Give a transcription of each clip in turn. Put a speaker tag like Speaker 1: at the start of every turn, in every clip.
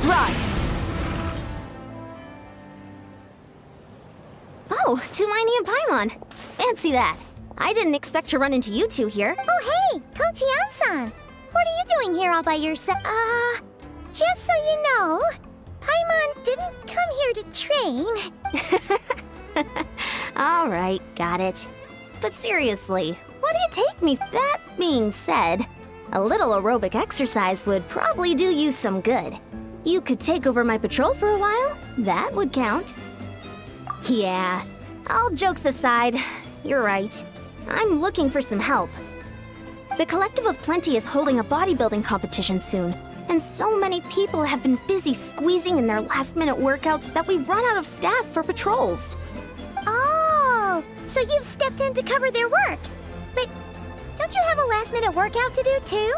Speaker 1: try!
Speaker 2: Oh, Tulani and Paimon. Fancy that. I didn't expect to run into you two here.
Speaker 3: Oh, hey, Coach Yan-san. What are you doing here all by yourself? Just so you know, Paimon didn't come here to train.
Speaker 2: All right, got it. But seriously, what do you take me? That being said, a little aerobic exercise would probably do you some good. You could take over my patrol for a while. That would count. Yeah, all jokes aside, you're right. I'm looking for some help. The Collective of Plenty is holding a bodybuilding competition soon, and so many people have been busy squeezing in their last-minute workouts that we've run out of staff for patrols.
Speaker 3: Oh, so you've stepped in to cover their work. But don't you have a last-minute workout to do too?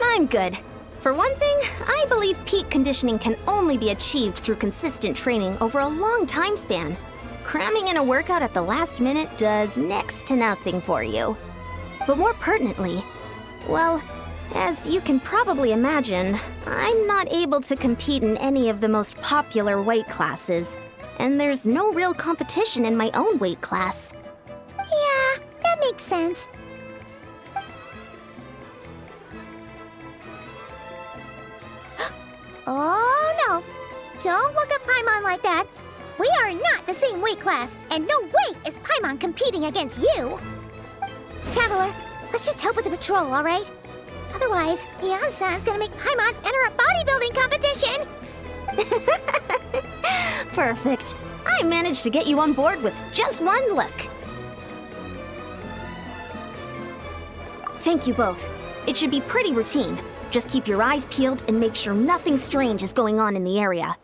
Speaker 2: I'm good. For one thing, I believe peak conditioning can only be achieved through consistent training over a long time span. Cramming in a workout at the last minute does next to nothing for you. But more pertinently, well, as you can probably imagine, I'm not able to compete in any of the most popular weight classes, and there's no real competition in my own weight class.
Speaker 3: Yeah, that makes sense. Oh no! Don't look at Paimon like that. We are not the same weight class, and no way is Paimon competing against you! Traveler, let's just help with the patrol, alright? Otherwise, Yan-san's gonna make Paimon enter a bodybuilding competition!
Speaker 2: Perfect. I managed to get you on board with just one look. Thank you both. It should be pretty routine. Just keep your eyes peeled and make sure nothing strange is going on in the area.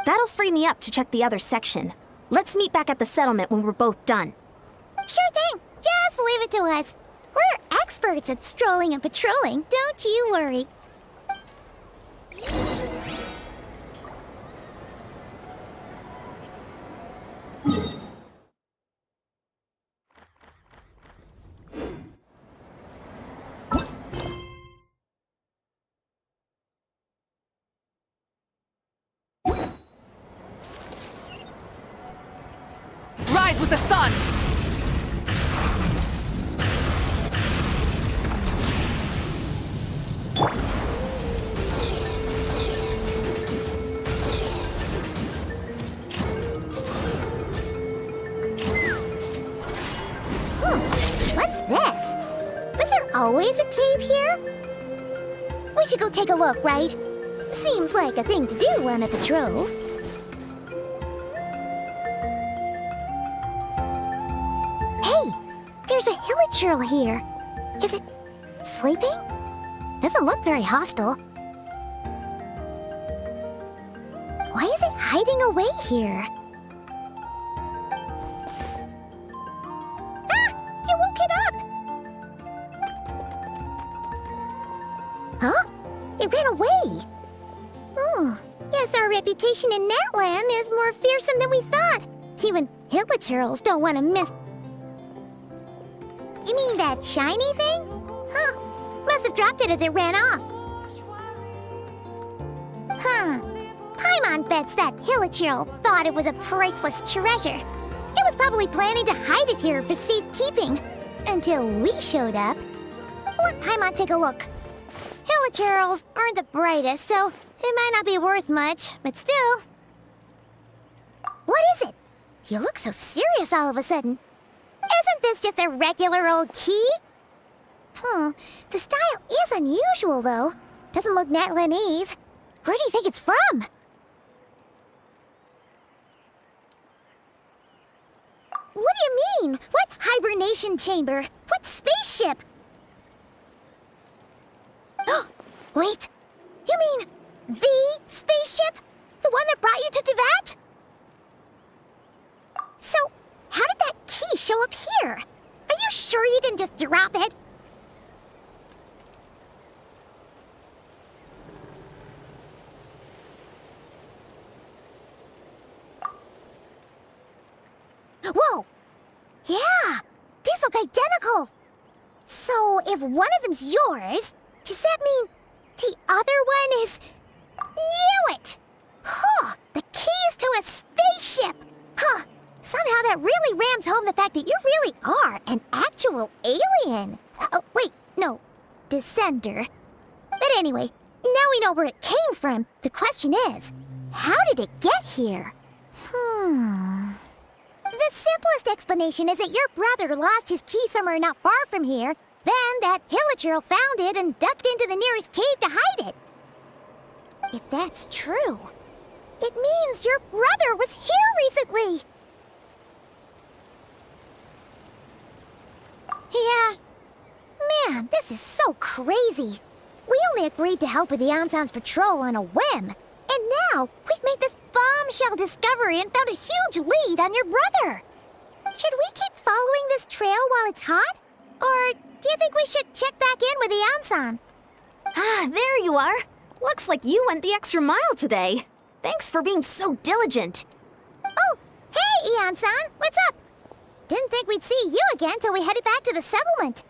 Speaker 2: That'll free me up to check the other section. Let's meet back at the settlement when we're both done.
Speaker 3: Sure thing. Just leave it to us. We're experts at strolling and patrolling, don't you worry.
Speaker 1: Rise with the sun!
Speaker 3: What's this? Was there always a cave here? We should go take a look, right? Seems like a thing to do on a patrol. Hey, there's a hilichurl here. Is it sleeping? Doesn't look very hostile. Why is it hiding away here? You woke it up! Huh? It ran away! Oh, guess our reputation in Natland is more fearsome than we thought. Even hilichurls don't want to miss... You mean that shiny thing? Huh. Must have dropped it as it ran off. Huh. Paimon bets that hilichurl thought it was a priceless treasure. It was probably planning to hide it here for safekeeping. Until we showed up. Let Paimon take a look. Hilichurls aren't the brightest, so it might not be worth much, but still. What is it? You look so serious all of a sudden. Isn't this just a regular old key? The style is unusual, though. Doesn't look Natlanese. Where do you think it's from? What do you mean? What hibernation chamber? What spaceship? Wait, you mean the spaceship? The one that brought you to Tibet? So, how did that key show up here? Are you sure you didn't just drop it? Whoa! Yeah! These look identical! So, if one of them's yours, does that mean the other one is... Knew it! the fact that you really are an actual alien. Oh, wait, no, descender. But anyway, now we know where it came from. The question is, how did it get here? The simplest explanation is that your brother lost his key somewhere not far from here, then that Hilichurl found it and ducked into the nearest cave to hide it. If that's true, it means your brother was here recently. Yeah. Man, this is so crazy. We only agreed to help with the Anson's patrol on a whim. And now, we've made this bombshell discovery and found a huge lead on your brother. Should we keep following this trail while it's hot? Or do you think we should check back in with the Anson?
Speaker 2: Ah, there you are. Looks like you went the extra mile today. Thanks for being so diligent.
Speaker 3: Oh, hey, Ian-san, what's up? Didn't think we'd see you again till we headed back to the settlement.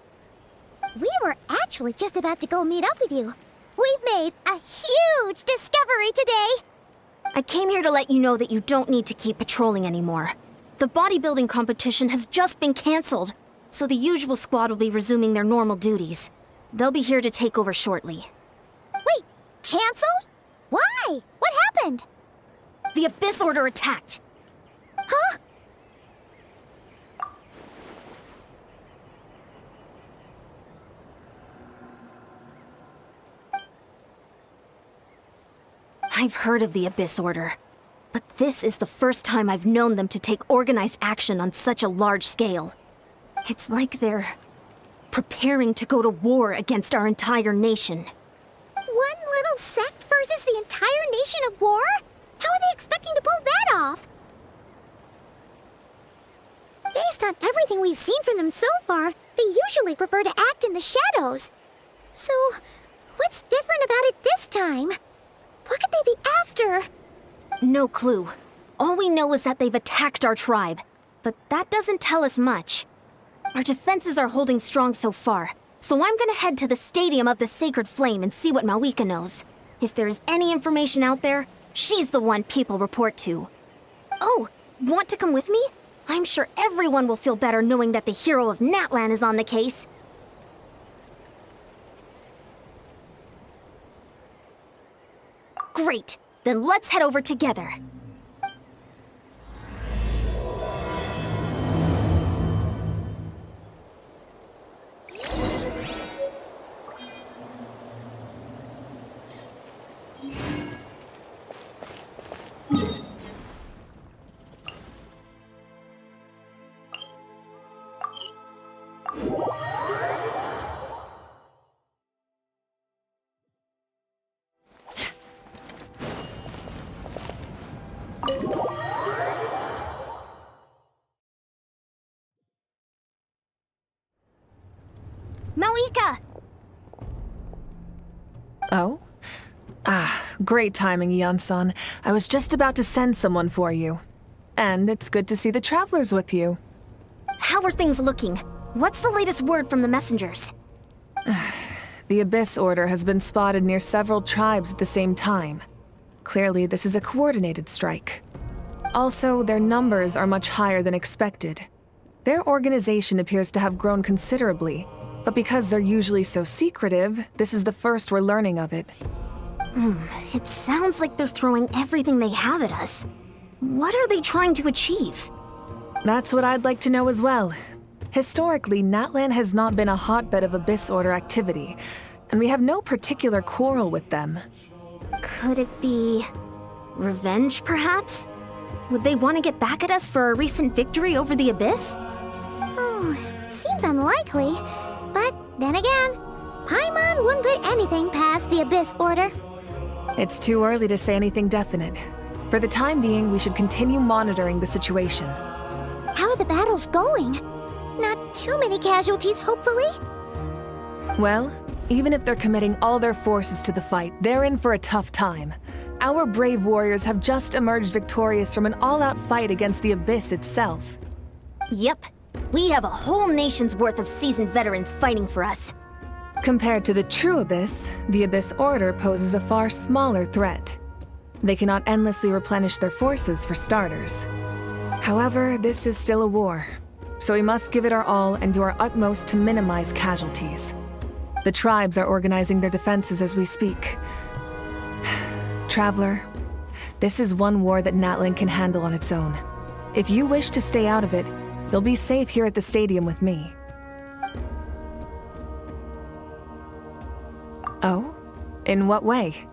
Speaker 3: We were actually just about to go meet up with you. We've made a huge discovery today.
Speaker 2: I came here to let you know that you don't need to keep patrolling anymore. The bodybuilding competition has just been canceled, so the usual squad will be resuming their normal duties. They'll be here to take over shortly.
Speaker 3: Wait, canceled? Why? What happened?
Speaker 2: The Abyss Order attacked.
Speaker 3: Huh?
Speaker 2: I've heard of the Abyss Order, but this is the first time I've known them to take organized action on such a large scale. It's like they're preparing to go to war against our entire nation.
Speaker 3: One little sect versus the entire nation of war? How are they expecting to pull that off? Based on everything we've seen from them so far, they usually prefer to act in the shadows. So, what's different about it this time? What could they be after?
Speaker 2: No clue. All we know is that they've attacked our tribe, but that doesn't tell us much. Our defenses are holding strong so far, so I'm gonna head to the Stadium of the Sacred Flame and see what Mawika knows. If there's any information out there, she's the one people report to. Oh, want to come with me? I'm sure everyone will feel better knowing that the hero of Natlan is on the case. Great, then let's head over together. Mawika!
Speaker 4: Oh? Ah, great timing, Ian-san. I was just about to send someone for you. And it's good to see the travelers with you.
Speaker 2: How are things looking? What's the latest word from the messengers?
Speaker 4: The Abyss Order has been spotted near several tribes at the same time. Clearly, this is a coordinated strike. Also, their numbers are much higher than expected. Their organization appears to have grown considerably, but because they're usually so secretive, this is the first we're learning of it.
Speaker 2: It sounds like they're throwing everything they have at us. What are they trying to achieve?
Speaker 4: That's what I'd like to know as well. Historically, Natlan has not been a hotbed of Abyss Order activity, and we have no particular quarrel with them.
Speaker 2: Could it be revenge, perhaps? Would they want to get back at us for our recent victory over the Abyss?
Speaker 3: Seems unlikely. But then again, Paimon wouldn't put anything past the Abyss Order.
Speaker 4: It's too early to say anything definite. For the time being, we should continue monitoring the situation.
Speaker 3: How are the battles going? Not too many casualties, hopefully?
Speaker 4: Well, even if they're committing all their forces to the fight, they're in for a tough time. Our brave warriors have just emerged victorious from an all-out fight against the Abyss itself.
Speaker 2: Yep. We have a whole nation's worth of seasoned veterans fighting for us.
Speaker 4: Compared to the true Abyss, the Abyss Order poses a far smaller threat. They cannot endlessly replenish their forces for starters. However, this is still a war. so we must give it our all and do our utmost to minimize casualties. The tribes are organizing their defenses as we speak. Traveler, this is one war that Natlan can handle on its own. If you wish to stay out of it, you'll be safe here at the stadium with me. Oh? In what way?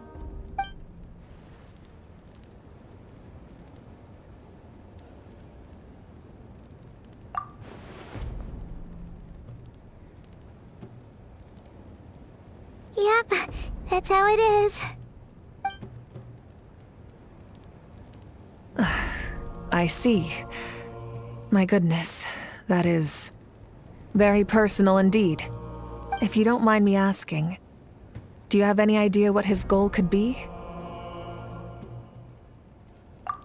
Speaker 3: Yep, that's how it is.
Speaker 4: I see. My goodness, that is very personal indeed. If you don't mind me asking, do you have any idea what his goal could be?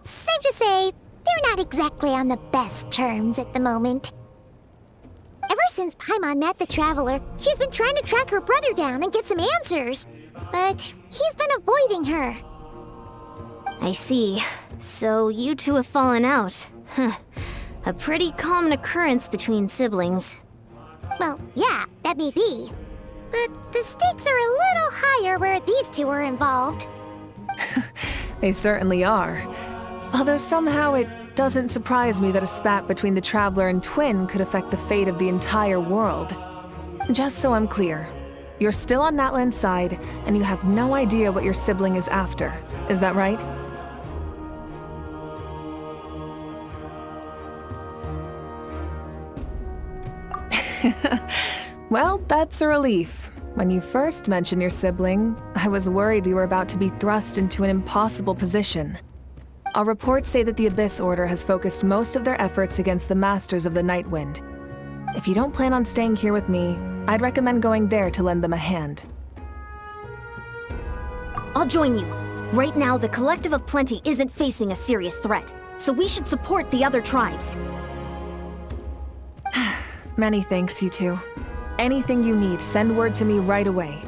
Speaker 3: Safe to say, they're not exactly on the best terms at the moment. Ever since Paimon met the Traveler, she's been trying to track her brother down and get some answers. But he's been avoiding her.
Speaker 2: I see. So you two have fallen out. Huh. A pretty common occurrence between siblings.
Speaker 3: Well, yeah, that may be. But the stakes are a little higher where these two are involved.
Speaker 4: They certainly are. Although somehow it doesn't surprise me that a spat between the Traveler and Twin could affect the fate of the entire world. Just so I'm clear, you're still on Natlan's side, and you have no idea what your sibling is after. Is that right? Well, that's a relief. When you first mentioned your sibling, I was worried we were about to be thrust into an impossible position. Our reports say that the Abyss Order has focused most of their efforts against the Masters of the Nightwind. If you don't plan on staying here with me, I'd recommend going there to lend them a hand.
Speaker 2: I'll join you. Right now, the Collective of Plenty isn't facing a serious threat, so we should support the other tribes.
Speaker 4: Many thanks, you two. Anything you need, send word to me right away.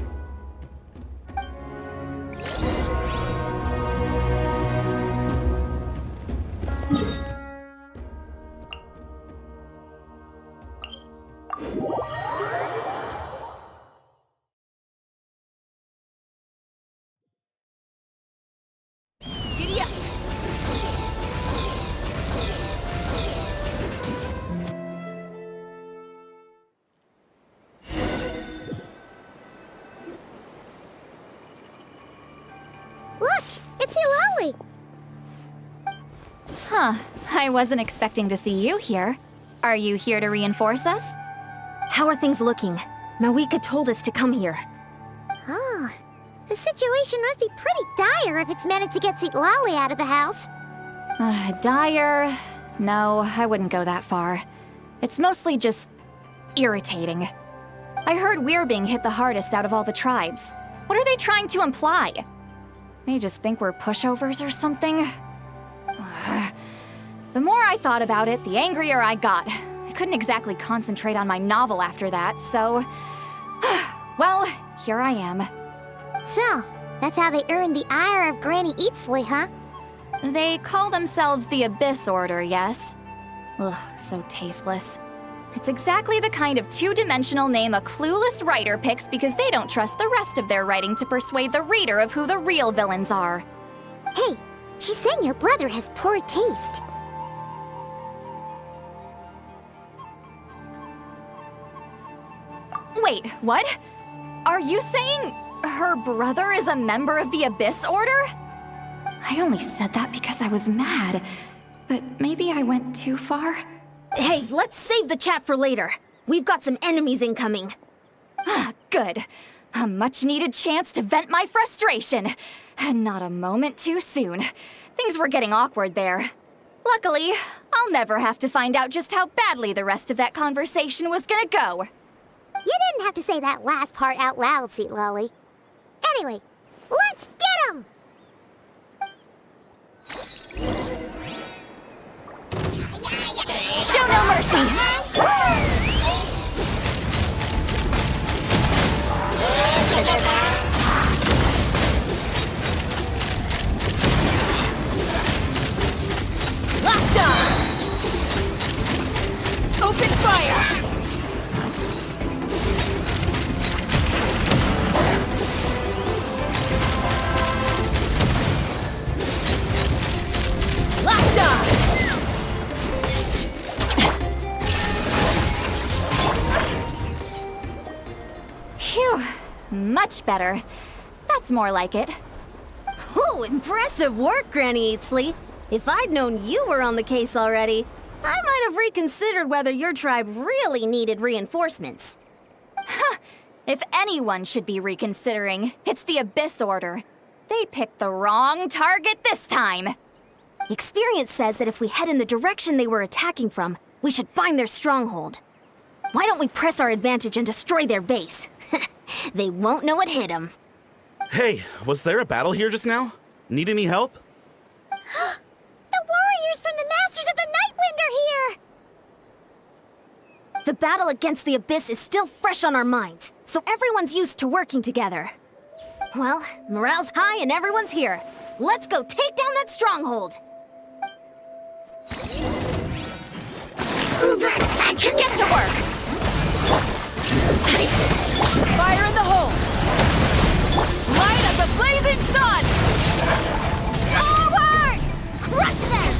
Speaker 1: Giddy up!
Speaker 3: Look, it's Eulalie!
Speaker 5: Huh. I wasn't expecting to see you here. Are you here to reinforce us?
Speaker 2: How are things looking? Mawika told us to come here.
Speaker 3: Oh, the situation must be pretty dire if it's managed to get Eulalie out of the house.
Speaker 5: Dire? No, I wouldn't go that far. It's mostly just irritating. I heard we're being hit the hardest out of all the tribes. What are they trying to imply? They just think we're pushovers or something? The more I thought about it, the angrier I got. I couldn't exactly concentrate on my novel after that, so... well, here I am.
Speaker 3: So, that's how they earned the ire of Granny Eatsley, huh?
Speaker 5: They call themselves the Abyss Order, yes? Ugh, so tasteless. It's exactly the kind of two-dimensional name a clueless writer picks because they don't trust the rest of their writing to persuade the reader of who the real villains are.
Speaker 3: Hey, she's saying your brother has poor taste.
Speaker 5: Wait, what? Are you saying her brother is a member of the Abyss Order? I only said that because I was mad, but maybe I went too far.
Speaker 2: Hey, let's save the chat for later. We've got some enemies incoming.
Speaker 5: Good. A much-needed chance to vent my frustration. And not a moment too soon. Things were getting awkward there. Luckily, I'll never have to find out just how badly the rest of that conversation was gonna go.
Speaker 3: You didn't have to say that last part out loud, Eulalie. Anyway, let's get 'em!
Speaker 5: Show no mercy!
Speaker 1: Locked on! Open
Speaker 5: Much better. That's more like it.
Speaker 2: Ooh, impressive work, Granny Eatsley. If I'd known you were on the case already, I might have reconsidered whether your tribe really needed reinforcements.
Speaker 5: If anyone should be reconsidering, it's the Abyss Order. They picked the wrong target this time.
Speaker 2: Experience says that if we head in the direction they were attacking from, we should find their stronghold. Why don't we press our advantage and destroy their base? They won't know what hit them.
Speaker 6: Hey, was there a battle here just now? Need any help?
Speaker 3: The warriors from the Masters of the Nightwind are here!
Speaker 2: The battle against the Abyss is still fresh on our minds, so everyone's used to working together. Well, morale's high and everyone's here. Let's go take down that stronghold!
Speaker 5: Get to work!
Speaker 1: Fire in the hole! Light up the blazing sun!
Speaker 3: Forward! Crush them!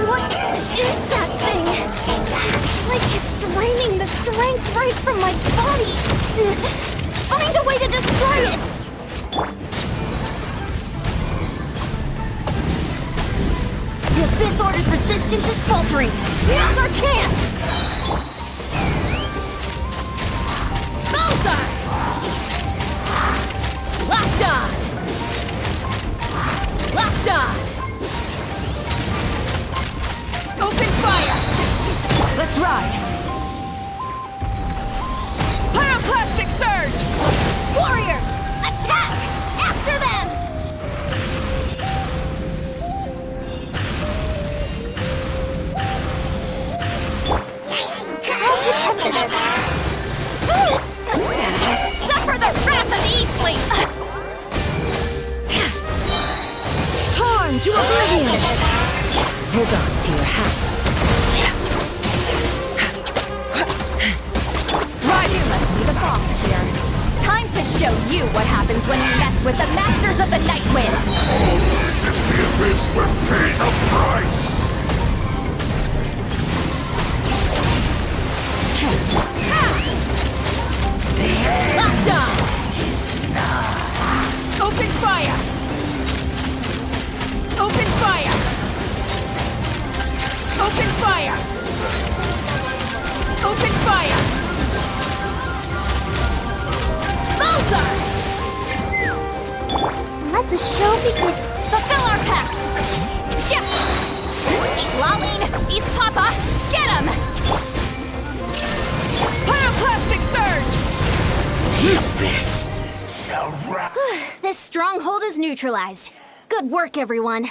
Speaker 2: What is that thing? Like it's draining the strength right from my body. Find a way to destroy it! The Abyss Order's resistance is faltering. Now's our chance!
Speaker 1: Bullseye! Locked on! Locked on! Open fire! Let's ride! Pyroclastic surge!
Speaker 2: Warriors! Attack! After them!
Speaker 5: Suffer the wrath of Eatsley!
Speaker 1: Torn to oblivion! Hold on to your hats.
Speaker 5: Right, you must be the boss here. Time to show you what happens when you mess with the Masters of the Nightwind!
Speaker 7: Resist the Abyss will pay the price!
Speaker 1: Locked on! Open fire! Open fire! Open fire! Open fire! Bullseye!
Speaker 3: Let the show begin.
Speaker 5: Fulfill our pact! Shift! Eat Laline! Eat Papa! Get him!
Speaker 1: Pyroclastic surge!
Speaker 7: The Abyss shall wrap.
Speaker 2: This stronghold is neutralized. Good work, everyone.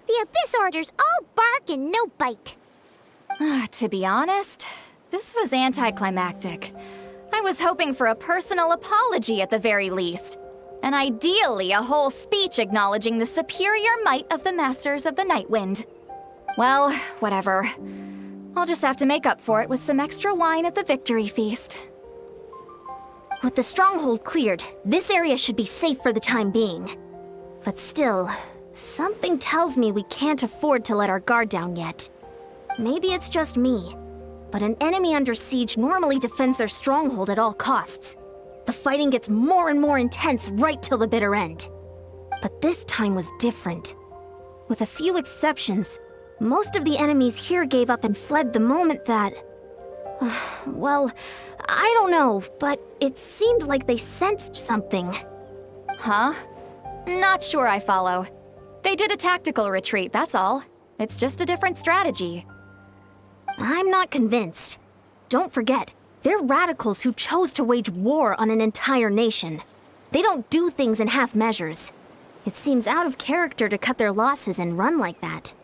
Speaker 3: The Abyss Order's all bark and no bite.
Speaker 5: To be honest, this was anticlimactic. I was hoping for a personal apology at the very least. And ideally, a whole speech acknowledging the superior might of the Masters of the Nightwind. Well, whatever. I'll just have to make up for it with some extra wine at the victory feast.
Speaker 2: With the stronghold cleared, this area should be safe for the time being. But still, something tells me we can't afford to let our guard down yet. Maybe it's just me, but an enemy under siege normally defends their stronghold at all costs. The fighting gets more and more intense right till the bitter end. But this time was different. With a few exceptions, most of the enemies here gave up and fled the moment that... well, I don't know, but it seemed like they sensed something.
Speaker 5: Huh? Not sure I follow. They did a tactical retreat, that's all. It's just a different strategy.
Speaker 2: I'm not convinced. Don't forget, they're radicals who chose to wage war on an entire nation. They don't do things in half measures. It seems out of character to cut their losses and run like that.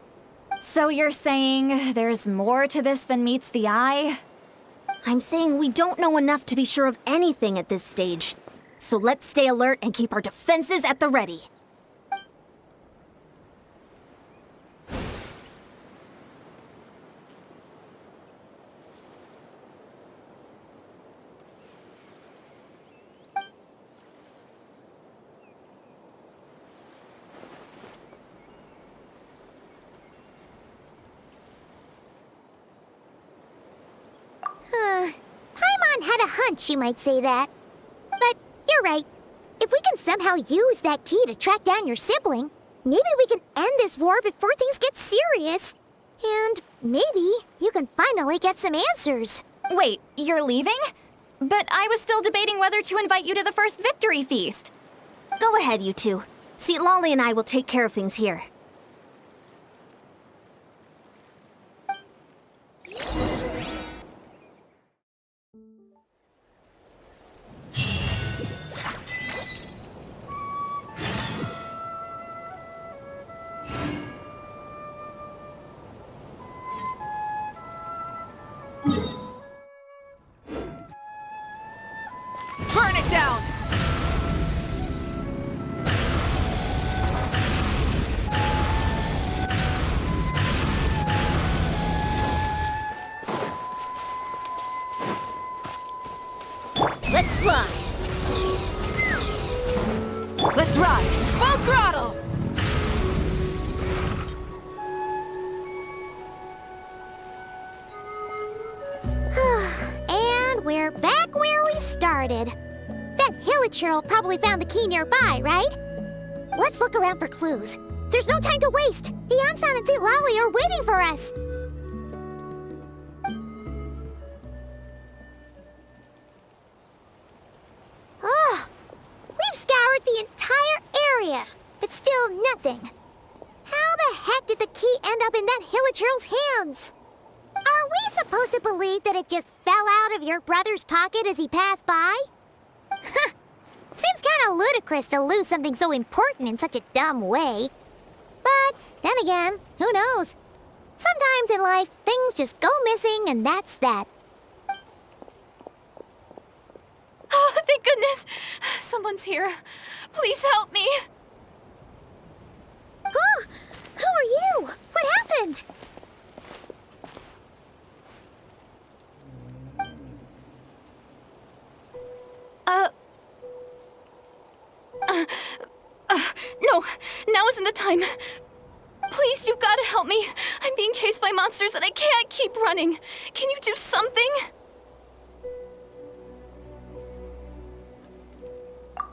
Speaker 5: So you're saying there's more to this than meets the eye?
Speaker 2: I'm saying we don't know enough to be sure of anything at this stage. So let's stay alert and keep our defenses at the ready.
Speaker 3: had a hunch you might say that. But you're right. If we can somehow use that key to track down your sibling, maybe we can end this war before things get serious. And maybe you can finally get some answers.
Speaker 5: Wait, you're leaving? But I was still debating whether to invite you to the first victory feast.
Speaker 2: Go ahead, you two. See, Lolly and I will take care of things here.
Speaker 4: Burn it down!
Speaker 3: Let's fly.
Speaker 4: Let's ride! Full throttle!
Speaker 3: And we're back where we started. That Hilichurl probably found the key nearby, right? Let's look around for clues. There's no time to waste. Beyonsan and St. Lolly are waiting for us. Oh, we've scoured the entire area, but still nothing. How the heck did the key end up in that Hilichurl's hands? Are we supposed to believe that it just fell out of your brother's pocket as he passed by? Seems kinda ludicrous to lose something so important in such a dumb way. But then again, who knows? Sometimes in life, things just go missing and that's that.
Speaker 5: Oh, thank goodness! Someone's here. Please help me!
Speaker 3: Huh? Who are you? What happened?
Speaker 5: No, now isn't the time. Please, you've got to help me. I'm being chased by monsters and I can't keep running. Can you do something?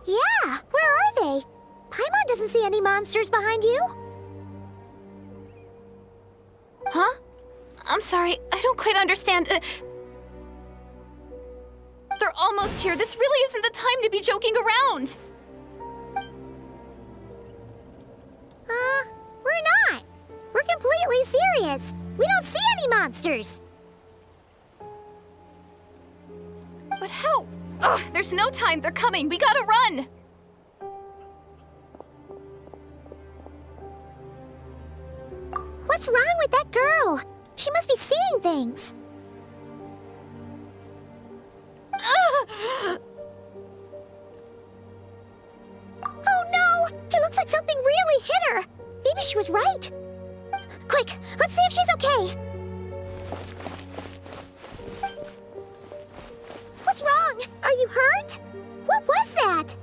Speaker 3: Yeah, where are they? Paimon doesn't see any monsters behind you.
Speaker 5: Huh? I'm sorry, I don't quite understand. They're almost here. This really isn't the time to be joking around.
Speaker 3: We're not. We're completely serious. We don't see any monsters.
Speaker 5: But how? Ugh, there's no time. They're coming. We gotta run.
Speaker 3: What's wrong with that girl? She must be seeing things. Oh no! It looks like something really hit her. Maybe she was right. Quick, let's see if she's okay. What's wrong? Are you hurt? What was that?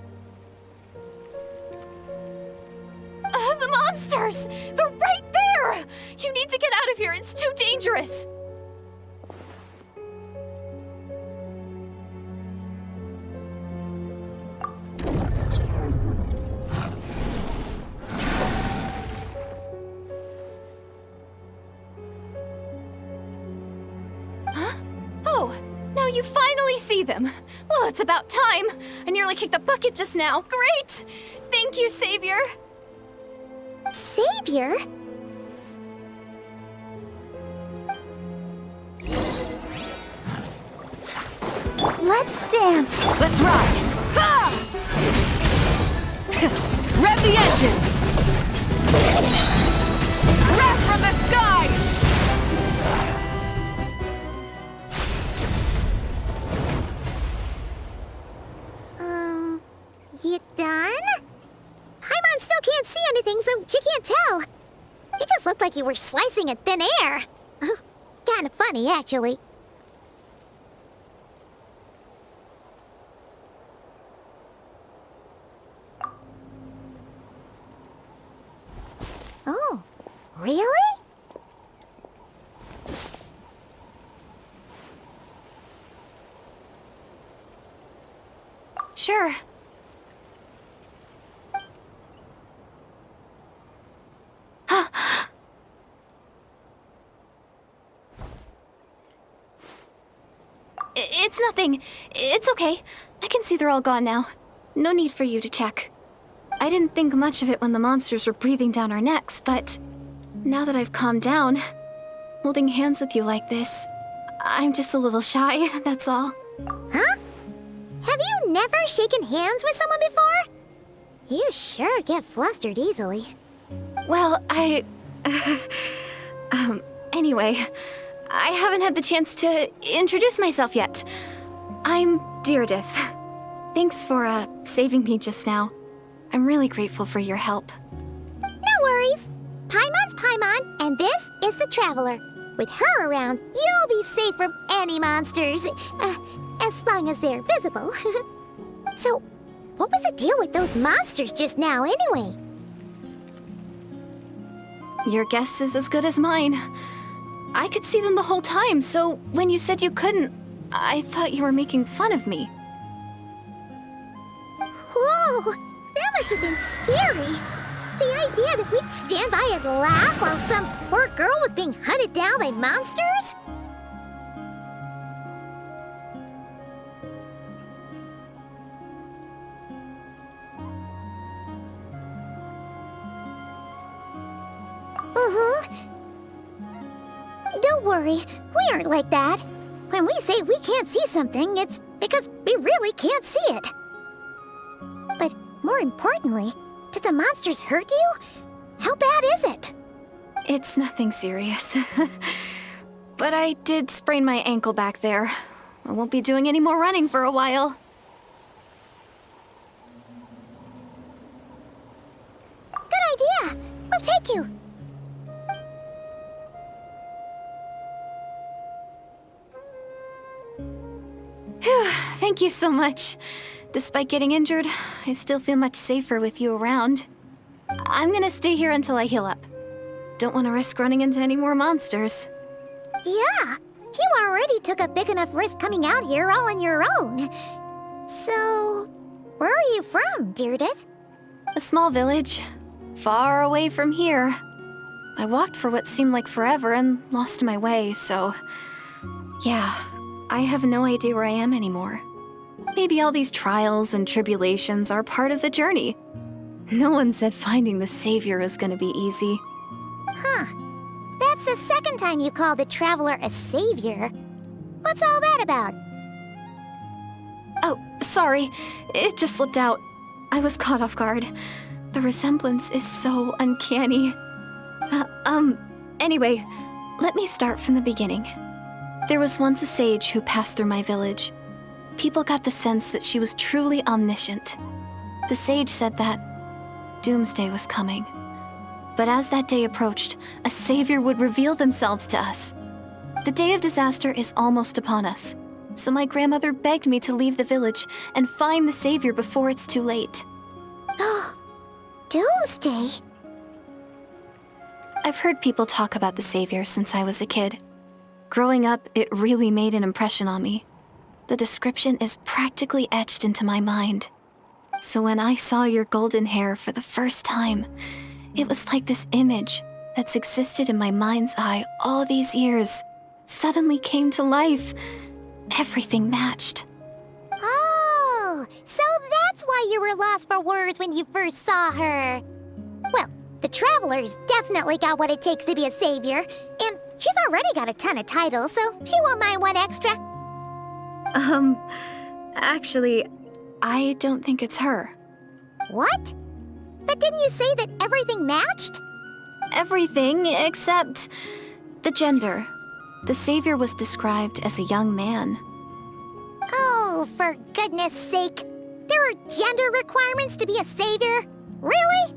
Speaker 5: The monsters! They're right there! You need to get out of here. It's too dangerous. Now you finally see them. Well, it's about time. I nearly kicked the bucket just now. Great! Thank you, Savior.
Speaker 3: Savior?
Speaker 1: Let's dance.
Speaker 4: Let's ride! Ha! Rev the engines! Rev from the skies!
Speaker 3: You done? Paimon still can't see anything, so she can't tell. It just looked like you were slicing at thin air. Kinda funny, actually. Oh, really?
Speaker 5: Sure. It's nothing. It's okay. I can see they're all gone now. No need for you to check. I didn't think much of it when the monsters were breathing down our necks, but now that I've calmed down, holding hands with you like this, I'm just a little shy, that's all.
Speaker 3: Huh? Have you never shaken hands with someone before? You sure get flustered easily.
Speaker 5: Well, anyway, I haven't had the chance to introduce myself yet. I'm Deirdith. Thanks for, saving me just now. I'm really grateful for your help.
Speaker 3: No worries. Paimon's Paimon, and this is the Traveler. With her around, you'll be safe from any monsters, as long as they're visible. So, what was the deal with those monsters just now, anyway?
Speaker 5: Your guess is as good as mine. I could see them the whole time, so when you said you couldn't, I thought you were making fun of me.
Speaker 3: Whoa! That must have been scary. The idea that we'd stand by and laugh while some poor girl was being hunted down by monsters? Don't worry, we aren't like that. When we say we can't see something, it's because we really can't see it. But more importantly, did the monsters hurt you? How bad is it?
Speaker 5: It's nothing serious. But I did sprain my ankle back there. I won't be doing any more running for a while.
Speaker 3: Good idea. We'll take you.
Speaker 5: Phew, thank you so much. Despite getting injured, I still feel much safer with you around. I'm gonna stay here until I heal up. Don't want to risk running into any more monsters.
Speaker 3: Yeah, you already took a big enough risk coming out here all on your own. So, where are you from, Deirdith?
Speaker 5: A small village, far away from here. I walked for what seemed like forever and lost my way, so... yeah, I have no idea where I am anymore. Maybe all these trials and tribulations are part of the journey. No one said finding the Savior is gonna be easy.
Speaker 3: Huh. That's the second time you called the Traveler a savior. What's all that about?
Speaker 5: Oh, sorry. It just slipped out. I was caught off guard. The resemblance is so uncanny. Anyway, let me start from the beginning. There was once a sage who passed through my village. People got the sense that she was truly omniscient. The sage said that doomsday was coming. But as that day approached, a savior would reveal themselves to us. The day of disaster is almost upon us, so my grandmother begged me to leave the village and find the savior before it's too late.
Speaker 3: Doomsday?
Speaker 5: I've heard people talk about the savior since I was a kid. Growing up, it really made an impression on me. The description is practically etched into my mind. So when I saw your golden hair for the first time, it was like this image that's existed in my mind's eye all these years suddenly came to life. Everything matched.
Speaker 3: Oh, so that's why you were lost for words when you first saw her. Well, the Traveler's definitely got what it takes to be a savior, and she's already got a ton of titles, so she won't mind one extra.
Speaker 5: Actually, I don't think it's her.
Speaker 3: What? But didn't you say that everything matched?
Speaker 5: Everything except the gender. The savior was described as a young man.
Speaker 3: Oh, for goodness sake. There are gender requirements to be a savior? Really?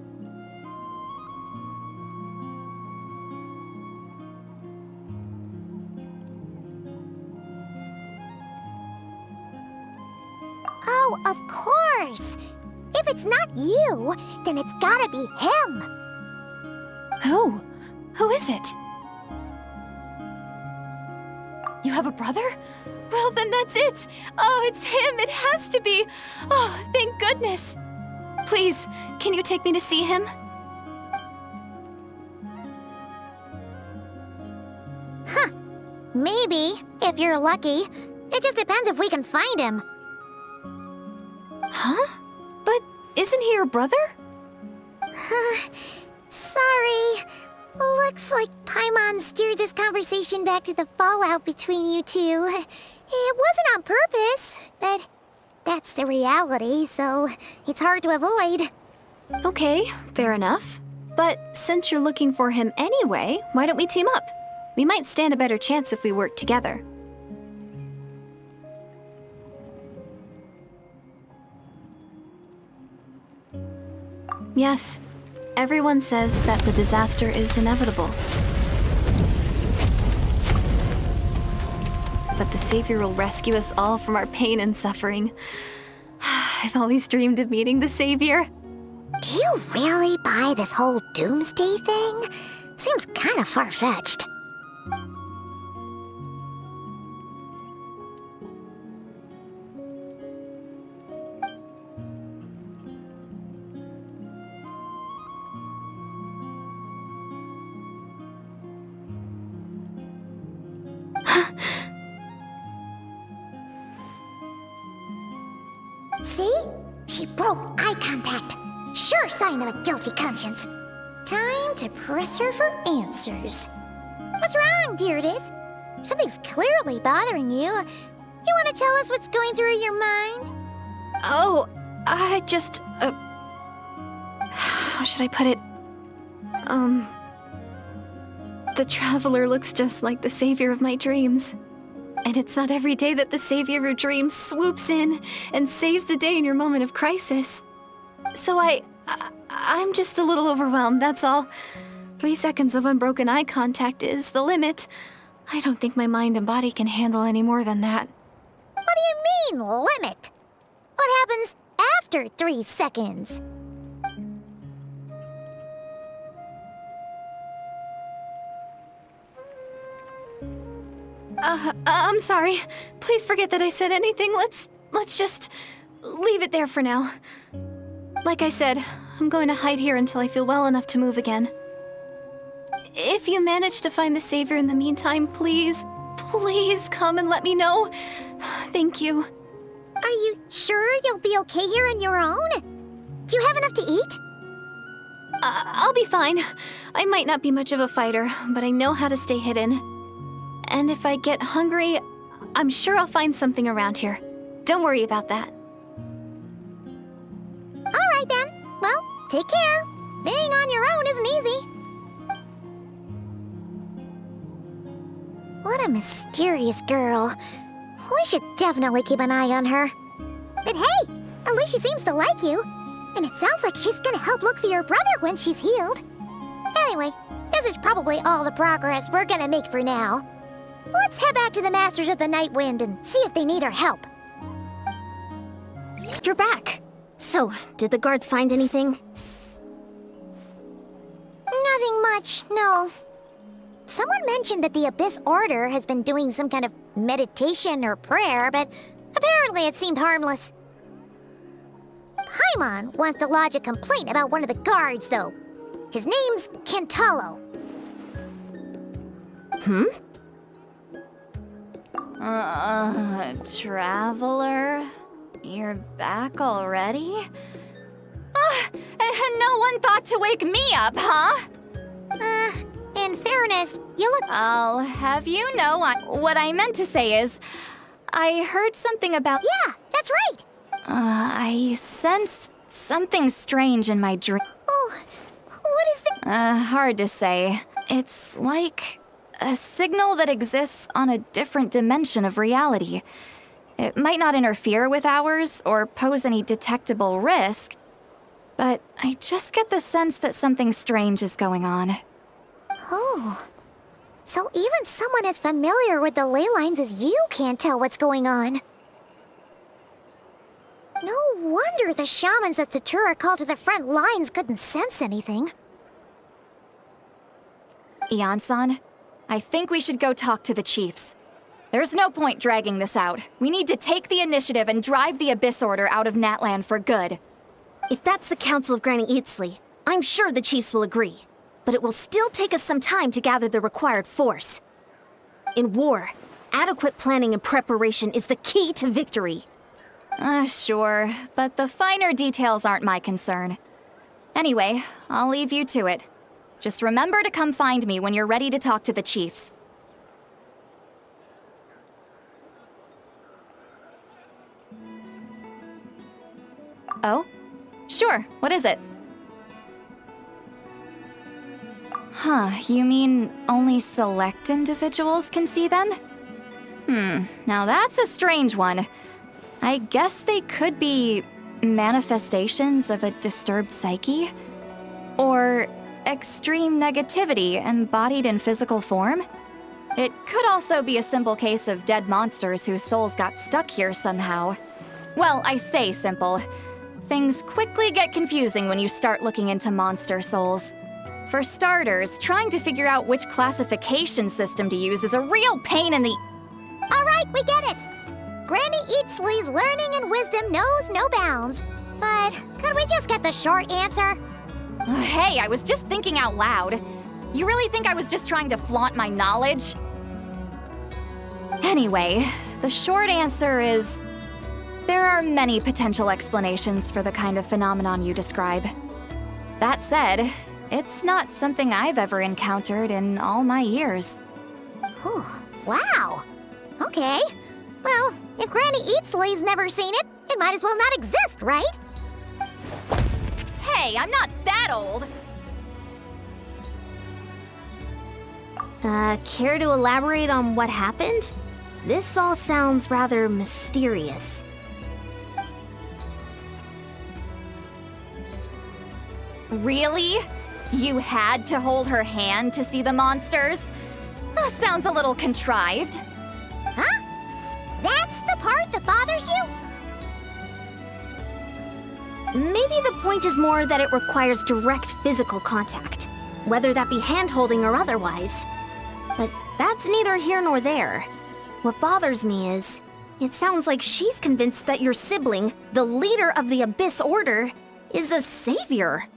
Speaker 3: Oh, of course. If it's not you, then it's gotta be him.
Speaker 5: Who? Who is it? You have a brother? Well, then that's it. Oh, it's him. It has to be. Oh, thank goodness. Please, can you take me to see him?
Speaker 3: Huh. Maybe, if you're lucky. It just depends if we can find him.
Speaker 5: Huh? But isn't he your brother?
Speaker 3: Sorry. Looks like Paimon steered this conversation back to the fallout between you two. It wasn't on purpose, but that's the reality, so it's hard to avoid.
Speaker 5: Okay, fair enough. But since you're looking for him anyway, why don't we team up? We might stand a better chance if we work together. Yes, everyone says that the disaster is inevitable. But the Savior will rescue us all from our pain and suffering. I've always dreamed of meeting the Savior.
Speaker 3: Do you really buy this whole doomsday thing? Seems kind of far-fetched. See? She broke eye contact. Sure sign of a guilty conscience. Time to press her for answers. What's wrong, Deirdis? Something's clearly bothering you. You want to tell us what's going through your mind?
Speaker 5: Oh, I just... how should I put it? The Traveler looks just like the Savior of my dreams. And it's not every day that the Savior of your dreams swoops in and saves the day in your moment of crisis. So I'm just a little overwhelmed, that's all. 3 seconds of unbroken eye contact is the limit. I don't think my mind and body can handle any more than that.
Speaker 3: What do you mean, limit? What happens after 3 seconds?
Speaker 5: I'm sorry. Please forget that I said anything. Let's just leave it there for now. Like I said, I'm going to hide here until I feel well enough to move again. If you manage to find the Savior in the meantime, please come and let me know. Thank you.
Speaker 3: Are you sure you'll be okay here on your own? Do you have enough to eat?
Speaker 5: I'll be fine. I might not be much of a fighter, but I know how to stay hidden. And if I get hungry, I'm sure I'll find something around here. Don't worry about that.
Speaker 3: All right then. Well, take care. Being on your own isn't easy. What a mysterious girl. We should definitely keep an eye on her. But hey, at least she seems to like you. And it sounds like she's gonna help look for your brother when she's healed. Anyway, this is probably all the progress we're gonna make for now. Let's head back to the Masters of the Night Wind and see if they need our help.
Speaker 2: You're back. So, did the guards find anything?
Speaker 3: Nothing much, no. Someone mentioned that the Abyss Order has been doing some kind of meditation or prayer, but apparently it seemed harmless. Paimon wants to lodge a complaint about one of the guards, though. His name's Kentalo.
Speaker 5: Traveler? You're back already? And no one thought to wake me up, huh?
Speaker 3: In fairness, you look...
Speaker 5: I'll have you know, what I meant to say is, I heard something about...
Speaker 3: Yeah, that's right.
Speaker 5: I sense something strange in my dream.
Speaker 3: Oh, what is the...
Speaker 5: Hard to say. It's like a signal that exists on a different dimension of reality. It might not interfere with ours or pose any detectable risk, but I just get the sense that something strange is going on.
Speaker 3: Oh. So even someone as familiar with the ley lines as you can't tell what's going on. No wonder the shamans that Satura called to the front lines couldn't sense anything.
Speaker 5: Ian-san, I think we should go talk to the chiefs. There's no point dragging this out. We need to take the initiative and drive the Abyss Order out of Natlan for good.
Speaker 2: If that's the Council of Granny Eatsley, I'm sure the chiefs will agree. But it will still take us some time to gather the required force. In war, adequate planning and preparation is the key to victory.
Speaker 5: Sure, but the finer details aren't my concern. Anyway, I'll leave you to it. Just remember to come find me when you're ready to talk to the chiefs. Oh? Sure, what is it? Huh, you mean only select individuals can see them? Now that's a strange one. I guess they could be manifestations of a disturbed psyche? Or extreme negativity embodied in physical form? It could also be a simple case of dead monsters whose souls got stuck here somehow. Well, I say simple. Things quickly get confusing when you start looking into monster souls. For starters, trying to figure out which classification system to use is a real pain in the...
Speaker 3: Alright, we get it! Granny Eatsley's learning and wisdom knows no bounds. But could we just get the short answer?
Speaker 5: Hey, I was just thinking out loud. You really think I was just trying to flaunt my knowledge? Anyway, the short answer is... there are many potential explanations for the kind of phenomenon you describe. That said, it's not something I've ever encountered in all my years.
Speaker 3: Whew, wow. Okay. Well, if Granny Eatsley's never seen it, it might as well not exist, right?
Speaker 5: Hey, I'm not that old!
Speaker 2: Care to elaborate on what happened? This all sounds rather mysterious.
Speaker 5: Really? You had to hold her hand to see the monsters? Sounds a little contrived.
Speaker 3: Huh? That's the part that bothers you?
Speaker 2: Maybe the point is more that it requires direct physical contact, whether that be hand-holding or otherwise. But that's neither here nor there. What bothers me is, it sounds like she's convinced that your sibling, the leader of the Abyss Order, is a savior.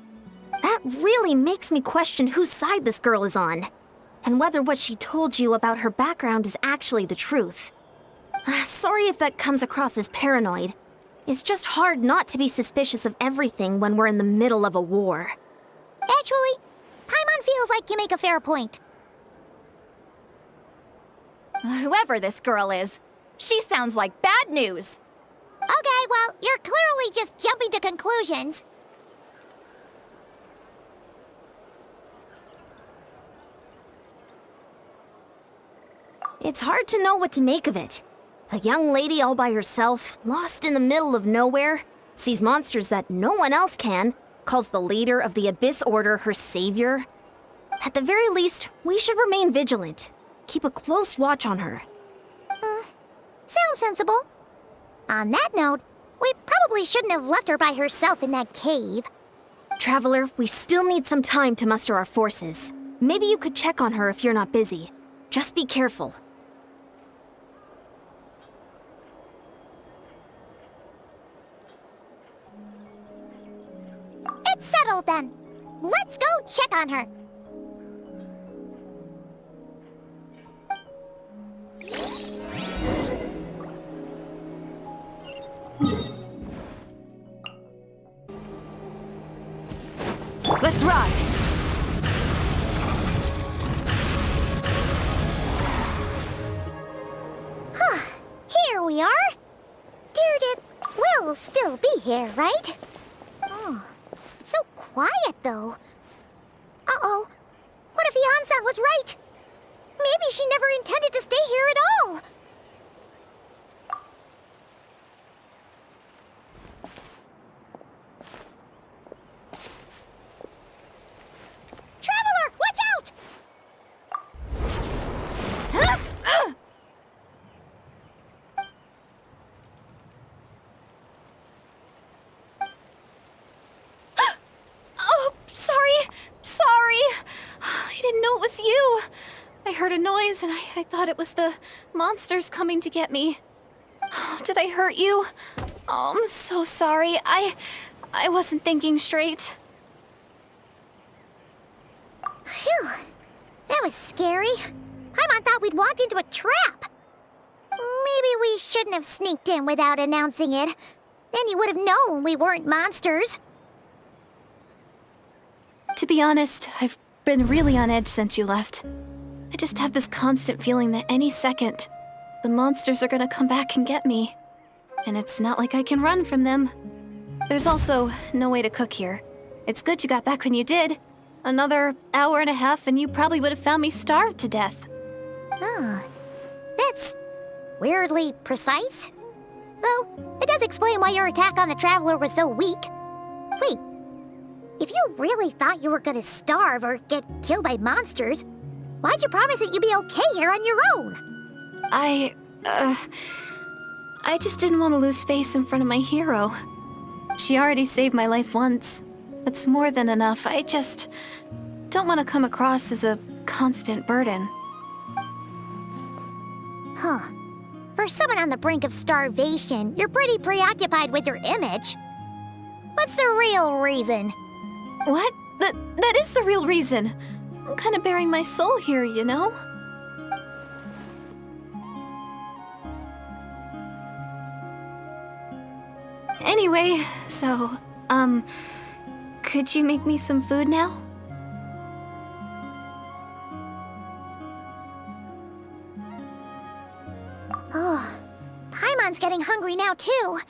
Speaker 2: That really makes me question whose side this girl is on, and whether what she told you about her background is actually the truth. Sorry if that comes across as paranoid. It's just hard not to be suspicious of everything when we're in the middle of a war.
Speaker 3: Actually, Paimon feels like you make a fair point.
Speaker 5: Whoever this girl is, she sounds like bad news.
Speaker 3: Okay, well, you're clearly just jumping to conclusions.
Speaker 2: It's hard to know what to make of it. A young lady all by herself, lost in the middle of nowhere, sees monsters that no one else can, calls the leader of the Abyss Order her savior. At the very least, we should remain vigilant. Keep a close watch on her.
Speaker 3: Sounds sensible. On that note, we probably shouldn't have left her by herself in that cave.
Speaker 2: Traveler, we still need some time to muster our forces. Maybe you could check on her if you're not busy. Just be careful.
Speaker 3: It's settled then. Let's go check on her.
Speaker 1: Let's ride!
Speaker 3: Here we are. Deirdre will still be here, right? Oh, it's so quiet though. Uh-oh. What if Yan-san was right? Maybe she never intended to stay here at all. Traveler, watch out!
Speaker 2: Oh, sorry. I didn't know it was you. I
Speaker 5: I heard a noise and I thought it was the monsters coming to get me. Did I hurt you? Oh, I'm so sorry. I wasn't thinking straight.
Speaker 3: Phew. That was scary. Paimon thought we'd walked into a trap. Maybe we shouldn't have sneaked in without announcing it. Then you would have known we weren't monsters.
Speaker 5: To be honest, I've been really on edge since you left. I just have this constant feeling that any second, the monsters are gonna come back and get me. And it's not like I can run from them. There's also no way to cook here. It's good you got back when you did. Another hour and a half and you probably would have found me starved to death.
Speaker 3: Oh, that's weirdly precise. Though, it does explain why your attack on the Traveler was so weak. Wait, if you really thought you were gonna starve or get killed by monsters, why'd you promise that you'd be okay here on your own?
Speaker 5: I just didn't want to lose face in front of my hero. She already saved my life once. That's more than enough. I just don't want to come across as a constant burden.
Speaker 3: Huh. For someone on the brink of starvation, you're pretty preoccupied with your image. What's the real reason?
Speaker 5: What? That is the real reason. I'm kind of bearing my soul here, you know? Anyway, so, could you make me some food now?
Speaker 3: Oh, Paimon's getting hungry now too.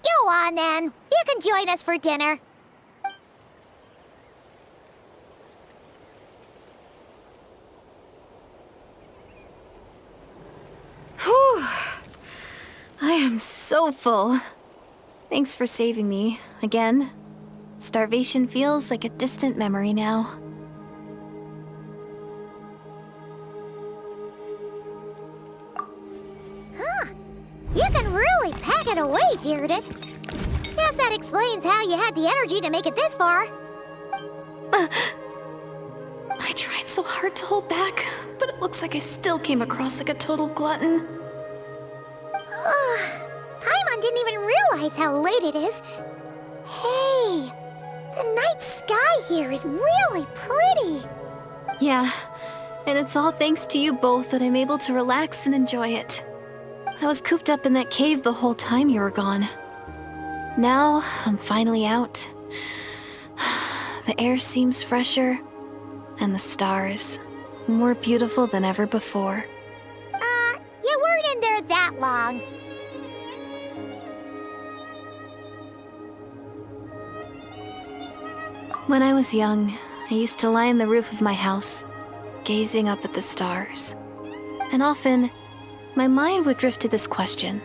Speaker 3: Go on then, you can join us for dinner.
Speaker 5: Whew. I am so full. Thanks for saving me, again. Starvation feels like a distant memory now.
Speaker 3: You can really pack it away, Deirdre. Guess that explains how you had the energy to make it this far.
Speaker 5: I tried so hard to hold back, but it looks like I still came across like a total glutton.
Speaker 3: Paimon didn't even realize how late it is. Hey, the night sky here is really pretty.
Speaker 5: Yeah, and it's all thanks to you both that I'm able to relax and enjoy it. I was cooped up in that cave the whole time you were gone. Now, I'm finally out. The air seems fresher, and the stars, more beautiful than ever before.
Speaker 3: You weren't in there that long.
Speaker 5: When I was young, I used to lie on the roof of my house, gazing up at the stars. And often, my mind would drift to this question.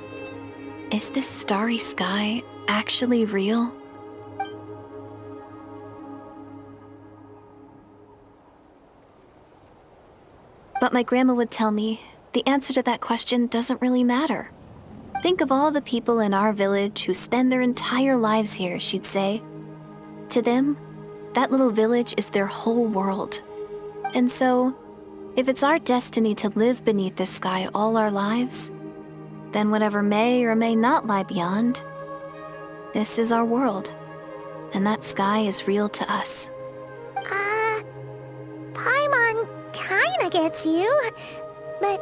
Speaker 5: Is this starry sky actually real? But my grandma would tell me the answer to that question doesn't really matter. Think of all the people in our village who spend their entire lives here, she'd say. To them, that little village is their whole world. And so, if it's our destiny to live beneath this sky all our lives, then whatever may or may not lie beyond, this is our world, and that sky is real to us.
Speaker 3: Paimon kinda gets you, but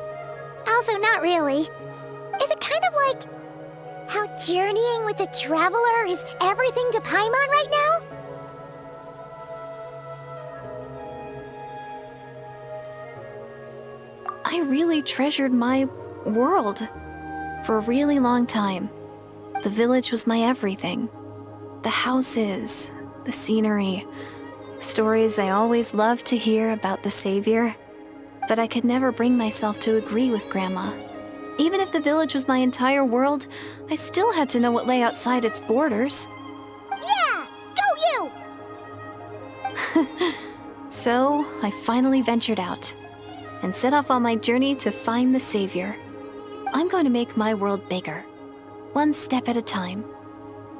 Speaker 3: also not really. Is it kind of like how journeying with the Traveler is everything to Paimon right now?
Speaker 5: I really treasured my world for a really long time. The village was my everything. The houses, the scenery, stories I always loved to hear about the Savior. But I could never bring myself to agree with Grandma. Even if the village was my entire world, I still had to know what lay outside its borders.
Speaker 3: Yeah! Go you!
Speaker 5: So, I finally ventured out and set off on my journey to find the Savior. I'm going to make my world bigger, one step at a time.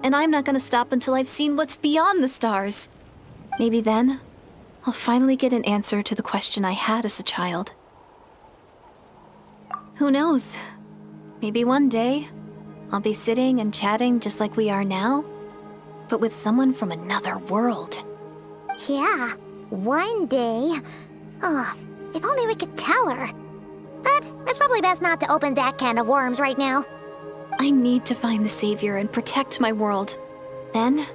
Speaker 5: And I'm not going to stop until I've seen what's beyond the stars. Maybe then,
Speaker 8: I'll finally get an answer to the question I had as a child. Who knows? Maybe one day, I'll be sitting and chatting just like we are now, but with someone from another world.
Speaker 3: Yeah, one day. Oh, if only we could tell her. But it's probably best not to open that can of worms right now.
Speaker 8: I need to find the Savior and protect my world. Then,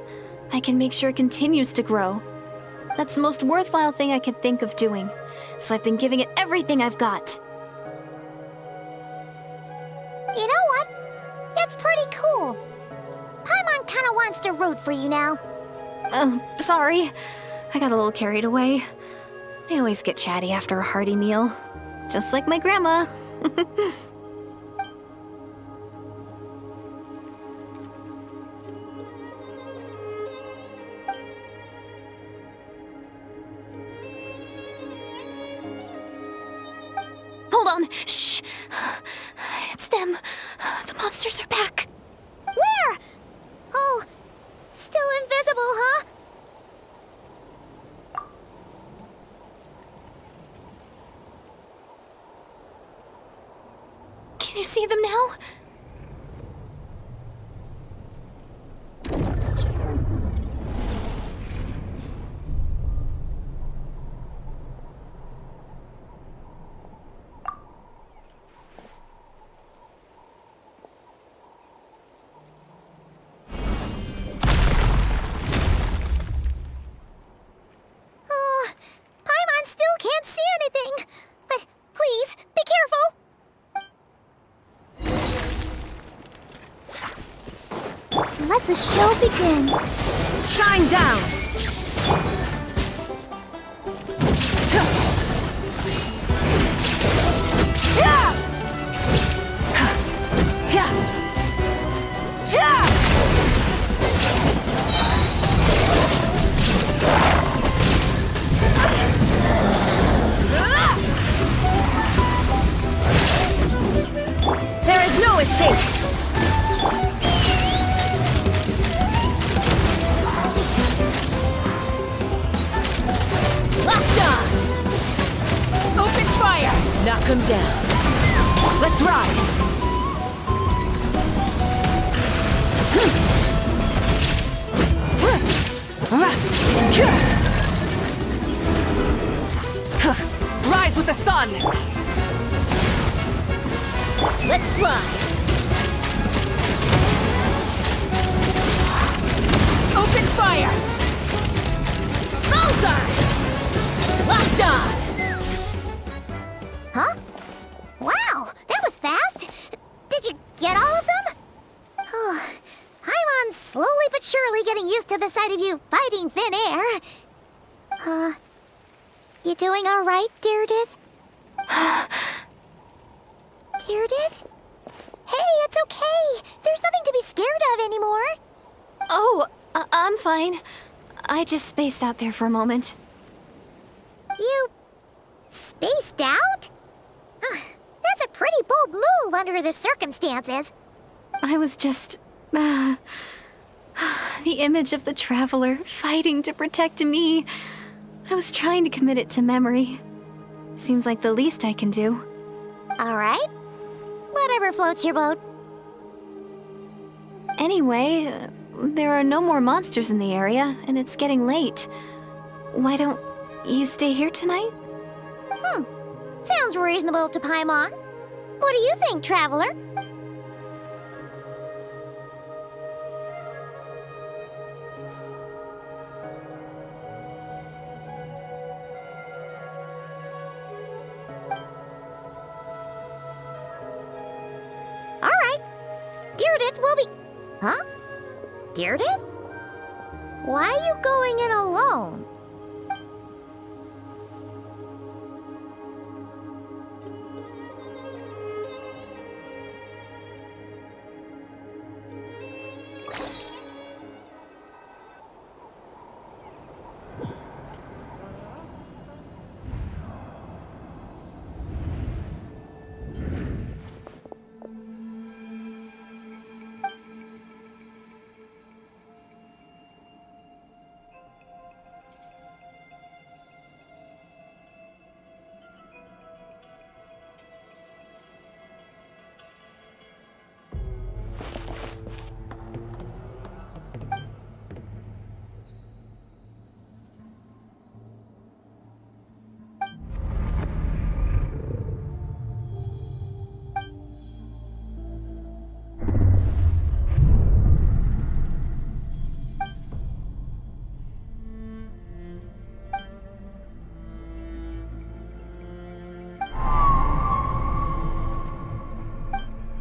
Speaker 8: I can make sure it continues to grow. That's the most worthwhile thing I could think of doing, so I've been giving it everything I've got.
Speaker 3: You know what? That's pretty cool. Paimon kinda wants to root for you now.
Speaker 8: Oh, sorry. I got a little carried away. I always get chatty after a hearty meal. Just like my grandma. Hold on. Shh. It's them. The monsters are back.
Speaker 3: Where? Oh, still invisible, huh?
Speaker 8: Can you see them now?
Speaker 3: Oh, Paimon still can't see anything. But please, be careful. Let the show begin.
Speaker 1: Shine down! There is no escape! Open fire! Knock him down. Let's ride! Rise with the sun! Let's fly! Open fire! Bullseye! Locked on!
Speaker 3: Huh? Wow, that was fast. Did you get all of them? Oh, Paimon's slowly but surely getting used to the sight of you fighting thin air. You doing all right, Deirdith? Deirdith? Hey, it's okay. There's nothing to be scared of anymore.
Speaker 8: Oh, I'm fine. I just spaced out there for a moment.
Speaker 3: You spaced out? That's a pretty bold move under the circumstances.
Speaker 8: I was just... the image of the Traveler fighting to protect me. I was trying to commit it to memory. Seems like the least I can do.
Speaker 3: All right. Whatever floats your boat.
Speaker 8: Anyway, there are no more monsters in the area, and it's getting late. Why don't you stay here tonight?
Speaker 3: Sounds reasonable to Paimon. What do you think, Traveler? All right. Deirdith will be... Huh? Deirdith? Why are you going in alone?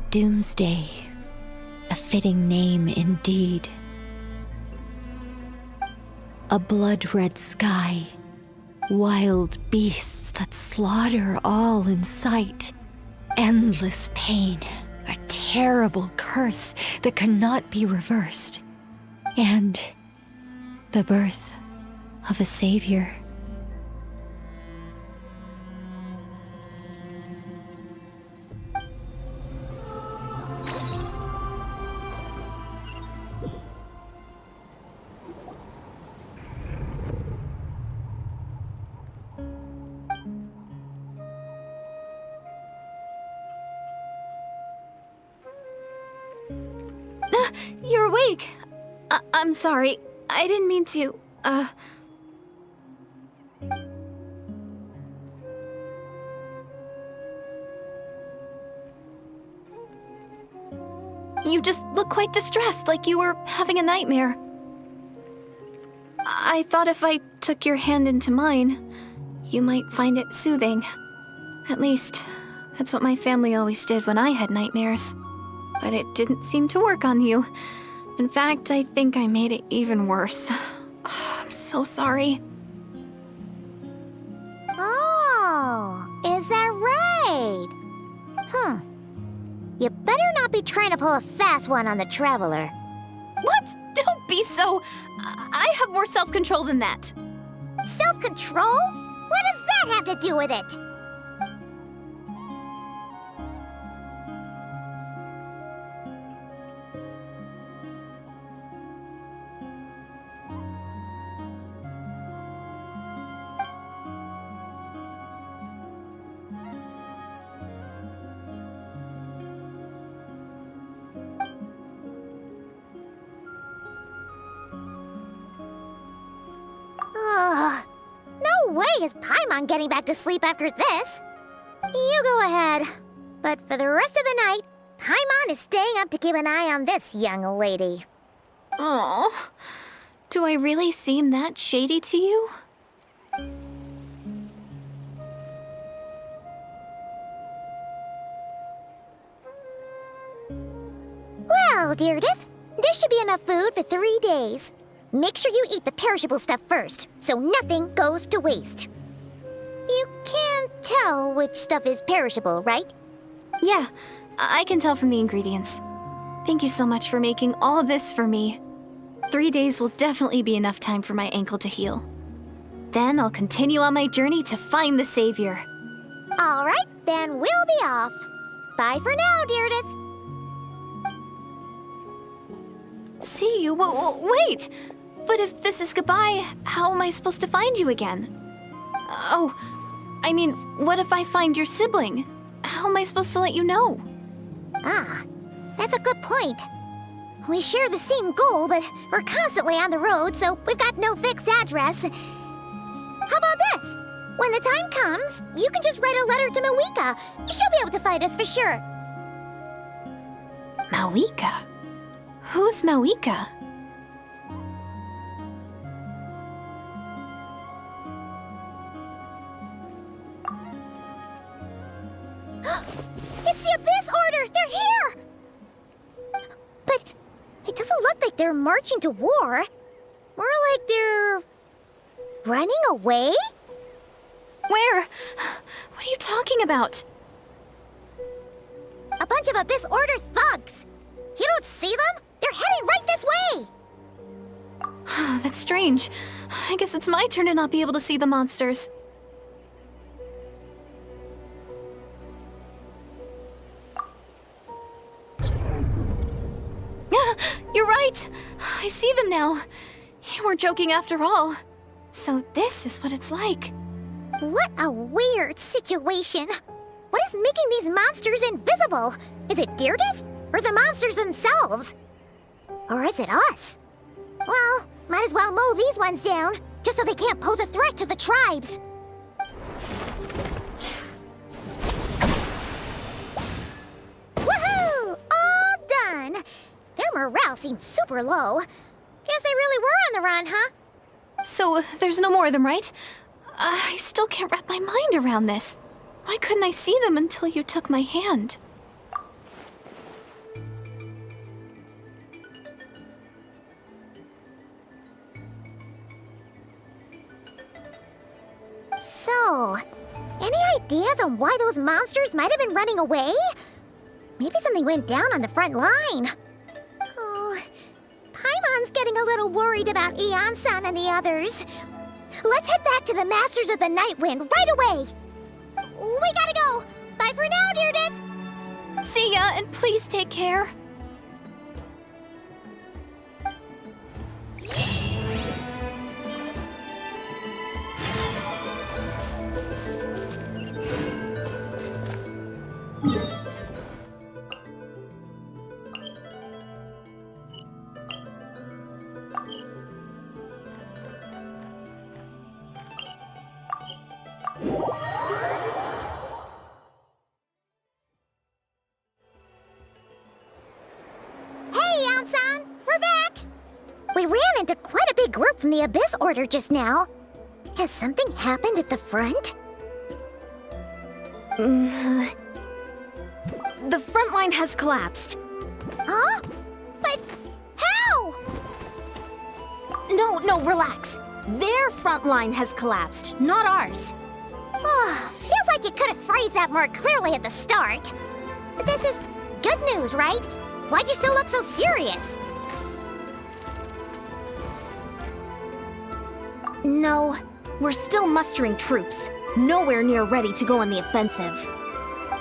Speaker 9: Doomsday. A fitting name indeed. A blood-red sky. Wild beasts that slaughter all in sight. Endless pain. A terrible curse that cannot be reversed. And the birth of a savior.
Speaker 8: You're awake. I'm sorry. I didn't mean to, You just look quite distressed, like you were having a nightmare. I thought if I took your hand into mine, you might find it soothing. At least, that's what my family always did when I had nightmares. But it didn't seem to work on you. In fact, I think I made it even worse. I'm so sorry.
Speaker 3: Oh, is that right? Huh. You better not be trying to pull a fast one on the Traveler.
Speaker 8: What? Don't be so... I have more self-control than that.
Speaker 3: Self-control? What does that have to do with it? No way is Paimon getting back to sleep after this. You go ahead. But for the rest of the night, Paimon is staying up to keep an eye on this young lady.
Speaker 8: Oh, do I really seem that shady to you?
Speaker 3: Well, Deirdith, there should be enough food for 3 days. Make sure you eat the perishable stuff first, so nothing goes to waste. You can't tell which stuff is perishable, right?
Speaker 8: Yeah, I can tell from the ingredients. Thank you so much for making all this for me. 3 days will definitely be enough time for my ankle to heal. Then I'll continue on my journey to find the Savior.
Speaker 3: All right, then we'll be off. Bye for now, Deirdith.
Speaker 8: See you? Wait! But if this is goodbye, how am I supposed to find you again? Oh, I mean, what if I find your sibling? How am I supposed to let you know?
Speaker 3: Ah, that's a good point. We share the same goal, but we're constantly on the road, so we've got no fixed address. How about this? When the time comes, you can just write a letter to Mawika. She'll be able to find us for sure.
Speaker 8: Mawika? Who's Mawika?
Speaker 3: It's the Abyss Order! They're here! But it doesn't look like they're marching to war. More like they're... running away?
Speaker 8: Where? What are you talking about?
Speaker 3: A bunch of Abyss Order thugs! You don't see them? They're heading right this way!
Speaker 8: That's strange. I guess it's my turn to not be able to see the monsters. You're right! I see them now. You weren't joking after all. So this is what it's like.
Speaker 3: What a weird situation. What is making these monsters invisible? Is it Deirdith? Or the monsters themselves? Or is it us? Well, might as well mow these ones down, just so they can't pose a threat to the tribes. Woohoo! All done! Their morale seems super low. Guess they really were on the run, huh?
Speaker 8: So, there's no more of them, right? I still can't wrap my mind around this. Why couldn't I see them until you took my hand?
Speaker 3: Oh, any ideas on why those monsters might have been running away? Maybe something went down on the front line. Oh, Paimon's getting a little worried about Eon-san and the others. Let's head back to the Masters of the Night Wind right away. We gotta go. Bye for now, Deirdre.
Speaker 8: See ya, and please take care.
Speaker 3: We ran into quite a big group from the Abyss Order just now. Has something happened at the front?
Speaker 2: The front line has collapsed.
Speaker 3: Huh? But how?
Speaker 2: No, relax. Their front line has collapsed, not ours.
Speaker 3: Oh, feels like you could have phrased that more clearly at the start. But this is good news, right? Why'd you still look so serious?
Speaker 2: No, we're still mustering troops, nowhere near ready to go on the offensive.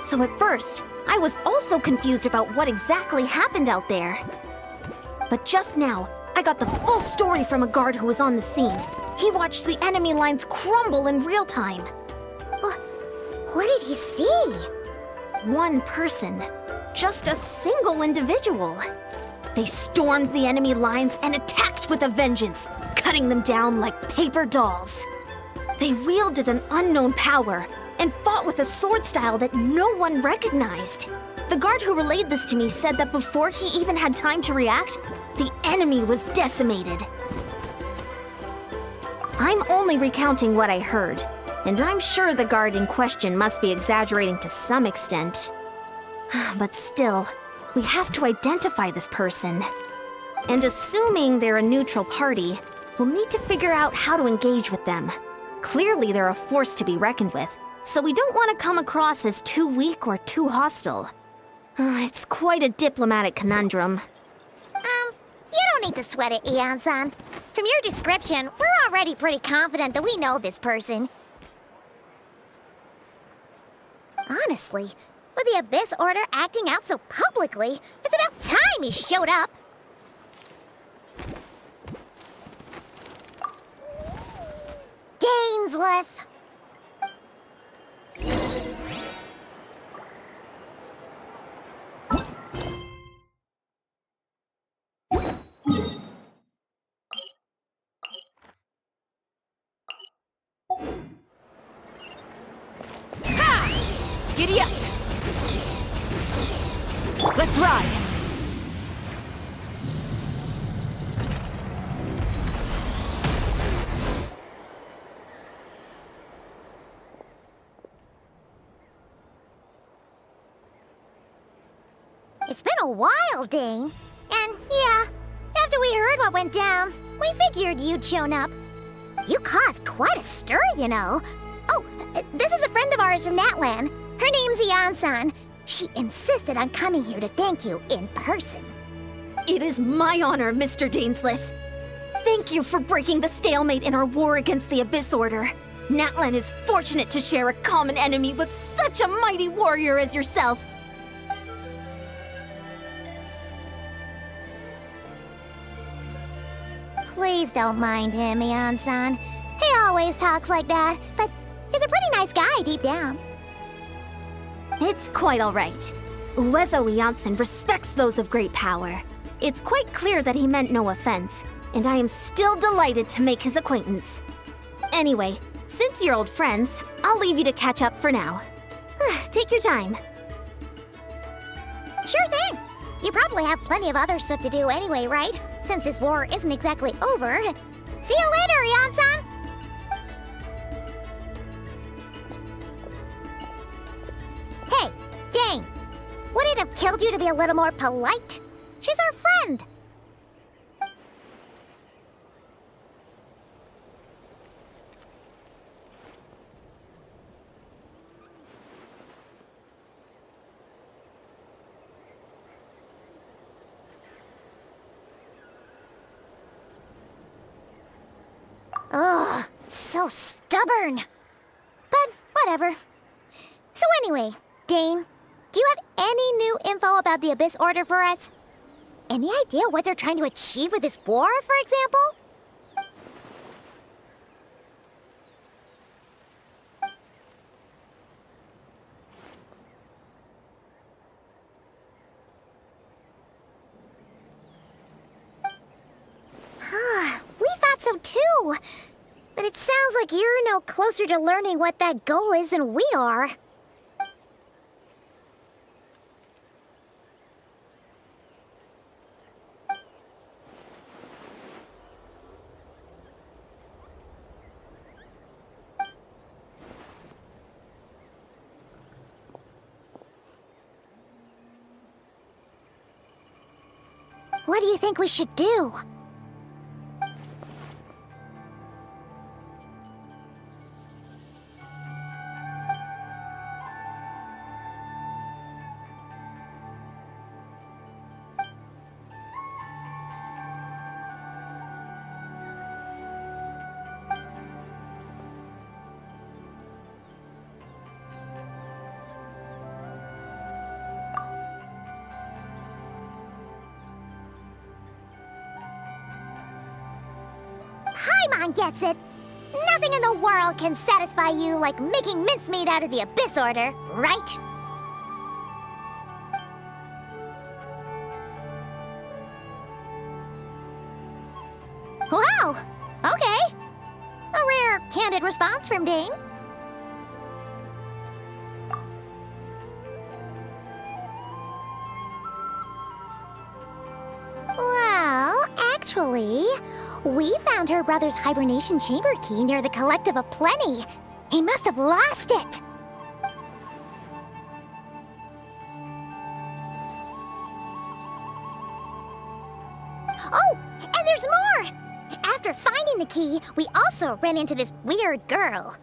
Speaker 2: So at first, I was also confused about what exactly happened out there. But just now, I got the full story from a guard who was on the scene. He watched the enemy lines crumble in real time.
Speaker 3: What did he see?
Speaker 2: One person. Just a single individual. They stormed the enemy lines and attacked with a vengeance, cutting them down like paper dolls. They wielded an unknown power and fought with a sword style that no one recognized. The guard who relayed this to me said that before he even had time to react, the enemy was decimated. I'm only recounting what I heard, and I'm sure the guard in question must be exaggerating to some extent. But still, we have to identify this person. And assuming they're a neutral party, we'll need to figure out how to engage with them. Clearly they're a force to be reckoned with, so we don't want to come across as too weak or too hostile. It's quite a diplomatic conundrum.
Speaker 3: You don't need to sweat it, Eon-san. From your description, we're already pretty confident that we know this person. Honestly, with the Abyss Order acting out so publicly, it's about time he showed up. Dainsleif!
Speaker 1: Giddy up! Let's ride!
Speaker 3: It's been a while, Dane. And yeah, after we heard what went down, we figured you'd shown up. You caused quite a stir, you know. Oh, this is a friend of ours from Natlan. Her name's Eon-san. She insisted on coming here to thank you in person.
Speaker 2: It is my honor, Mr. Dainsleif. Thank you for breaking the stalemate in our war against the Abyss Order. Natlan is fortunate to share a common enemy with such a mighty warrior as yourself.
Speaker 3: Please don't mind him, Eon-san. He always talks like that, but he's a pretty nice guy deep down.
Speaker 2: It's quite all right. Uezo Eon-san respects those of great power. It's quite clear that he meant no offense, and I am still delighted to make his acquaintance. Anyway, since you're old friends, I'll leave you to catch up for now. Take your time.
Speaker 3: Sure thing. You probably have plenty of other stuff to do anyway, right? Since this war isn't exactly over. See you later, Eon-san! Hey, Dane! Would it have killed you to be a little more polite? She's our friend! Ugh, so stubborn. But whatever. So anyway, Dane, do you have any new info about the Abyss Order for us? Any idea what they're trying to achieve with this war, for example? We thought so too. But it sounds like you're no closer to learning what that goal is than we are. What do you think we should do? Paimon gets it. Nothing in the world can satisfy you like making mincemeat out of the Abyss Order, right? Wow, okay. A rare, candid response from Dane. Well, actually, we found her brother's hibernation chamber key near the Collective of Plenty. He must have lost it. Oh, and there's more! After finding the key, we also ran into this weird girl.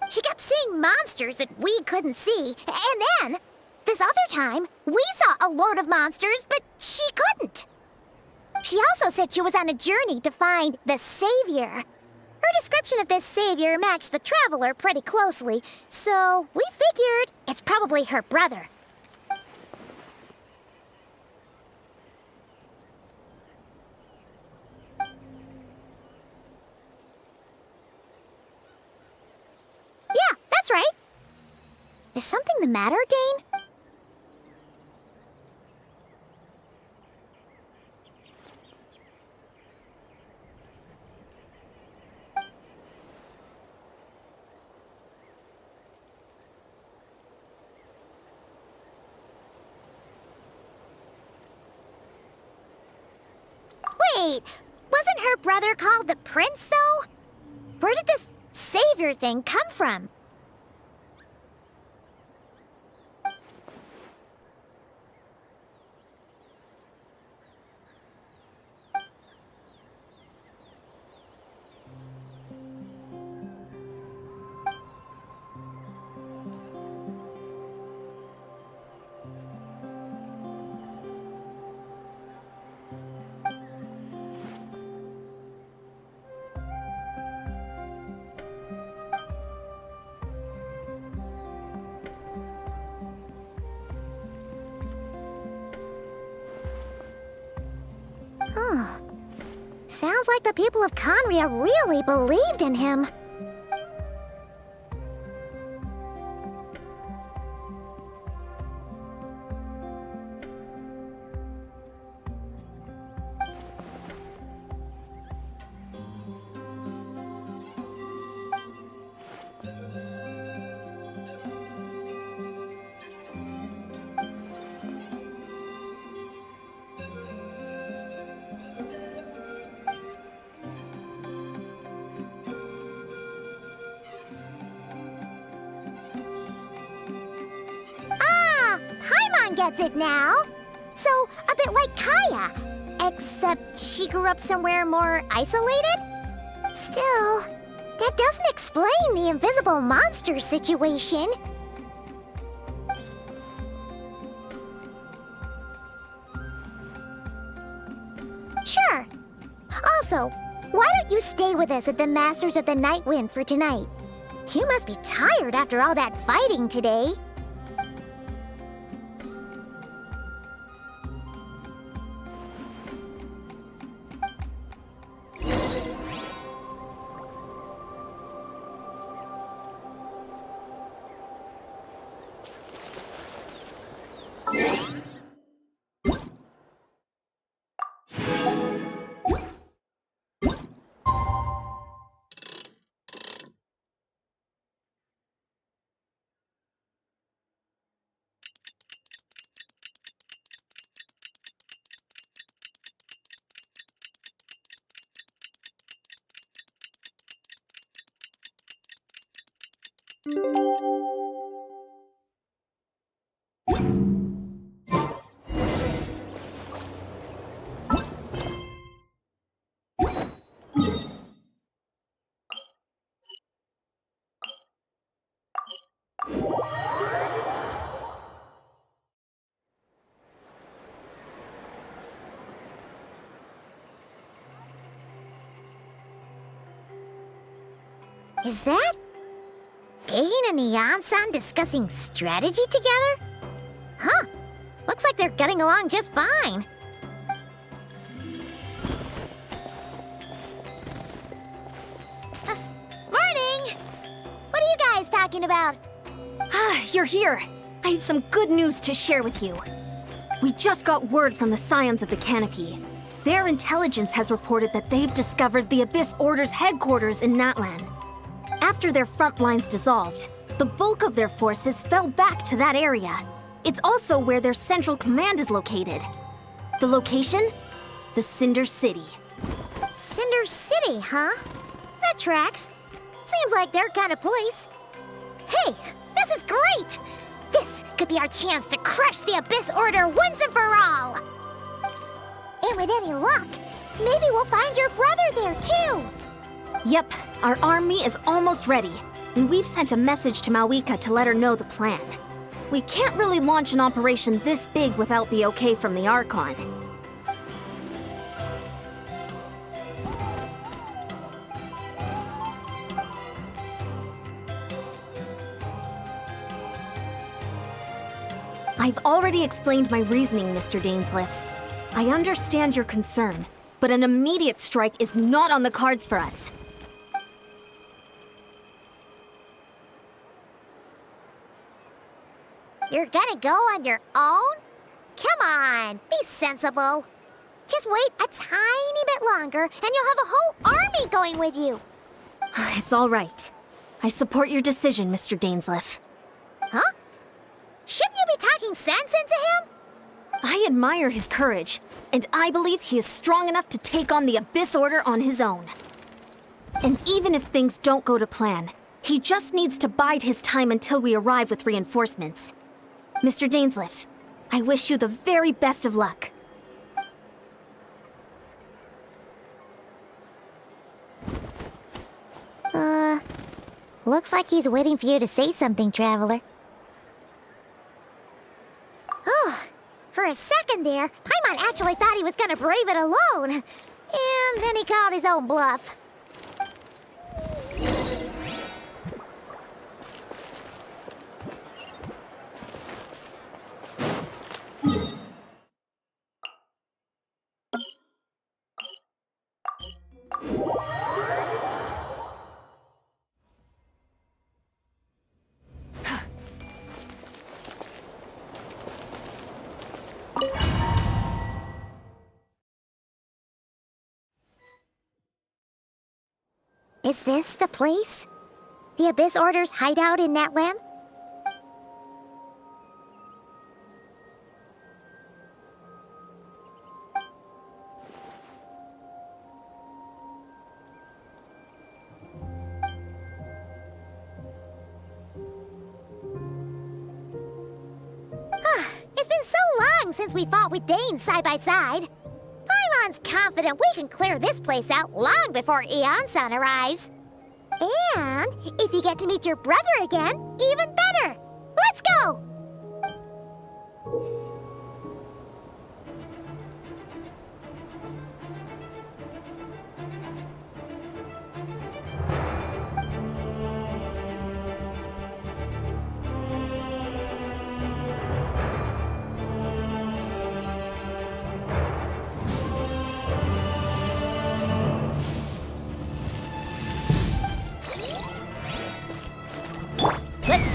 Speaker 3: She kept seeing monsters that we couldn't see, and then, this other time, we saw a load of monsters, but she couldn't. She also said she was on a journey to find the Savior. Her description of this Savior matched the Traveler pretty closely, so we figured it's probably her brother. Yeah, that's right. Is something the matter, Dane? Wait, wasn't her brother called the Prince, though? Where did this Savior thing come from? Sounds like the people of Conria really believed in him. Gets it now. So, a bit like Kaya, except she grew up somewhere more isolated? Still, that doesn't explain the invisible monster situation. Sure. Also, why don't you stay with us at the Masters of the Night Wind for tonight. You must be tired after all that fighting today. Is that Dane and Neon-san discussing strategy together? Huh. Looks like they're getting along just fine. Morning! What are you guys talking about?
Speaker 2: Ah, you're here. I have some good news to share with you. We just got word from the Scions of the Canopy. Their intelligence has reported that they've discovered the Abyss Order's headquarters in Natlan. After their front lines dissolved, the bulk of their forces fell back to that area. It's also where their central command is located. The location? The Cinder City.
Speaker 3: Cinder City, huh? That tracks. Seems like their kind of place. Hey, this is great! This could be our chance to crush the Abyss Order once and for all! And with any luck, maybe we'll find your brother there too!
Speaker 2: Yep, our army is almost ready, and we've sent a message to Mawika to let her know the plan. We can't really launch an operation this big without the okay from the Archon. I've already explained my reasoning, Mr. Dainsleif. I understand your concern, but an immediate strike is not on the cards for us.
Speaker 3: You're gonna go on your own? Come on, be sensible. Just wait a tiny bit longer and you'll have a whole army going with you.
Speaker 2: It's all right. I support your decision, Mr. Dainsleif.
Speaker 3: Huh? Shouldn't you be talking sense into him?
Speaker 2: I admire his courage, and I believe he is strong enough to take on the Abyss Order on his own. And even if things don't go to plan, he just needs to bide his time until we arrive with reinforcements. Mr. Dainsleif, I wish you the very best of luck.
Speaker 3: Looks like he's waiting for you to say something, Traveler. Oh, for a second there, Paimon actually thought he was gonna brave it alone. And then he called his own bluff. Is this the place? The Abyss Order's hideout in Natlan? It's been so long since we fought with Dane side by side. Paimon's confident we can clear this place out long before Eon-san arrives. And if you get to meet your brother again, even better! Let's go!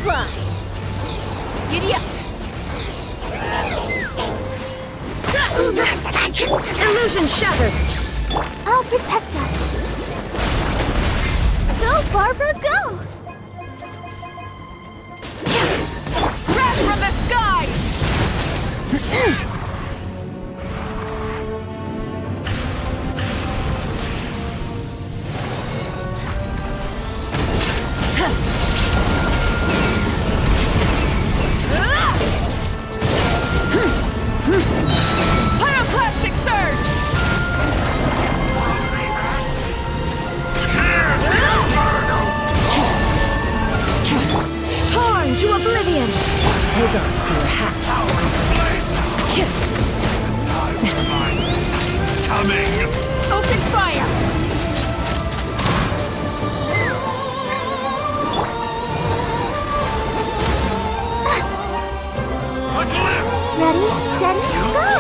Speaker 1: apply. Giddy up. Illusion shattered.
Speaker 3: I'll protect us. Go, Barbara, go!
Speaker 1: Wrath from the sky! Pyroclastic surge! Torn to oblivion! Hold on to your hats.
Speaker 7: Coming!
Speaker 1: Open fire!
Speaker 3: Ready, steady, go!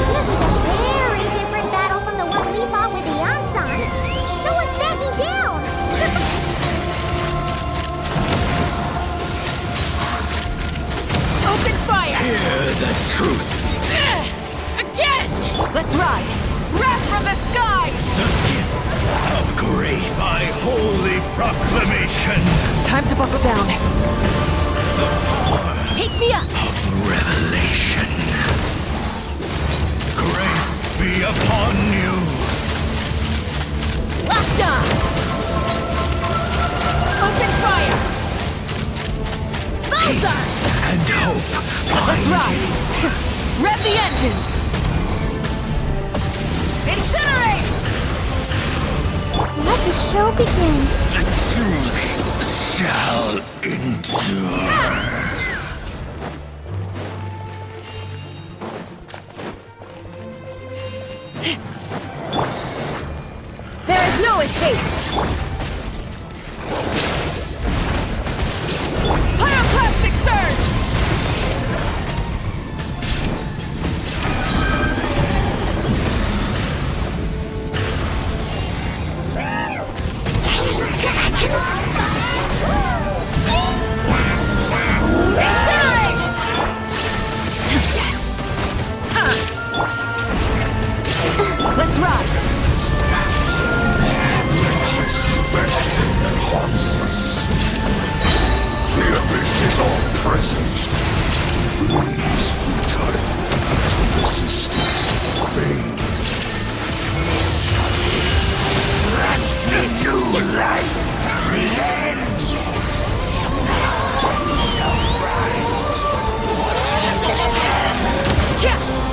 Speaker 3: This is a very different battle from the one we fought with the Ansan. No one's backing down!
Speaker 1: Open fire!
Speaker 7: Hear the truth!
Speaker 1: Again! Let's ride! Wrath from the sky!
Speaker 7: The gift of grace by holy proclamation!
Speaker 1: Time to buckle down.
Speaker 7: The power
Speaker 1: Take me up!
Speaker 7: of revelation! Grace be upon you!
Speaker 1: Locked on! Open fire! Bullseye!
Speaker 7: And hope
Speaker 1: Let's
Speaker 7: find
Speaker 1: ride!
Speaker 7: you!
Speaker 1: Rev the engines! Incinerate!
Speaker 3: Let the show begin.
Speaker 7: The truth shall endure!
Speaker 1: There is no escape! Pyroclastic surge! Incinerate! Let's ride!
Speaker 7: Respect that haunts us. The abyss is all present. To flee is futile. To resist it, vain. Let the new light re-ends.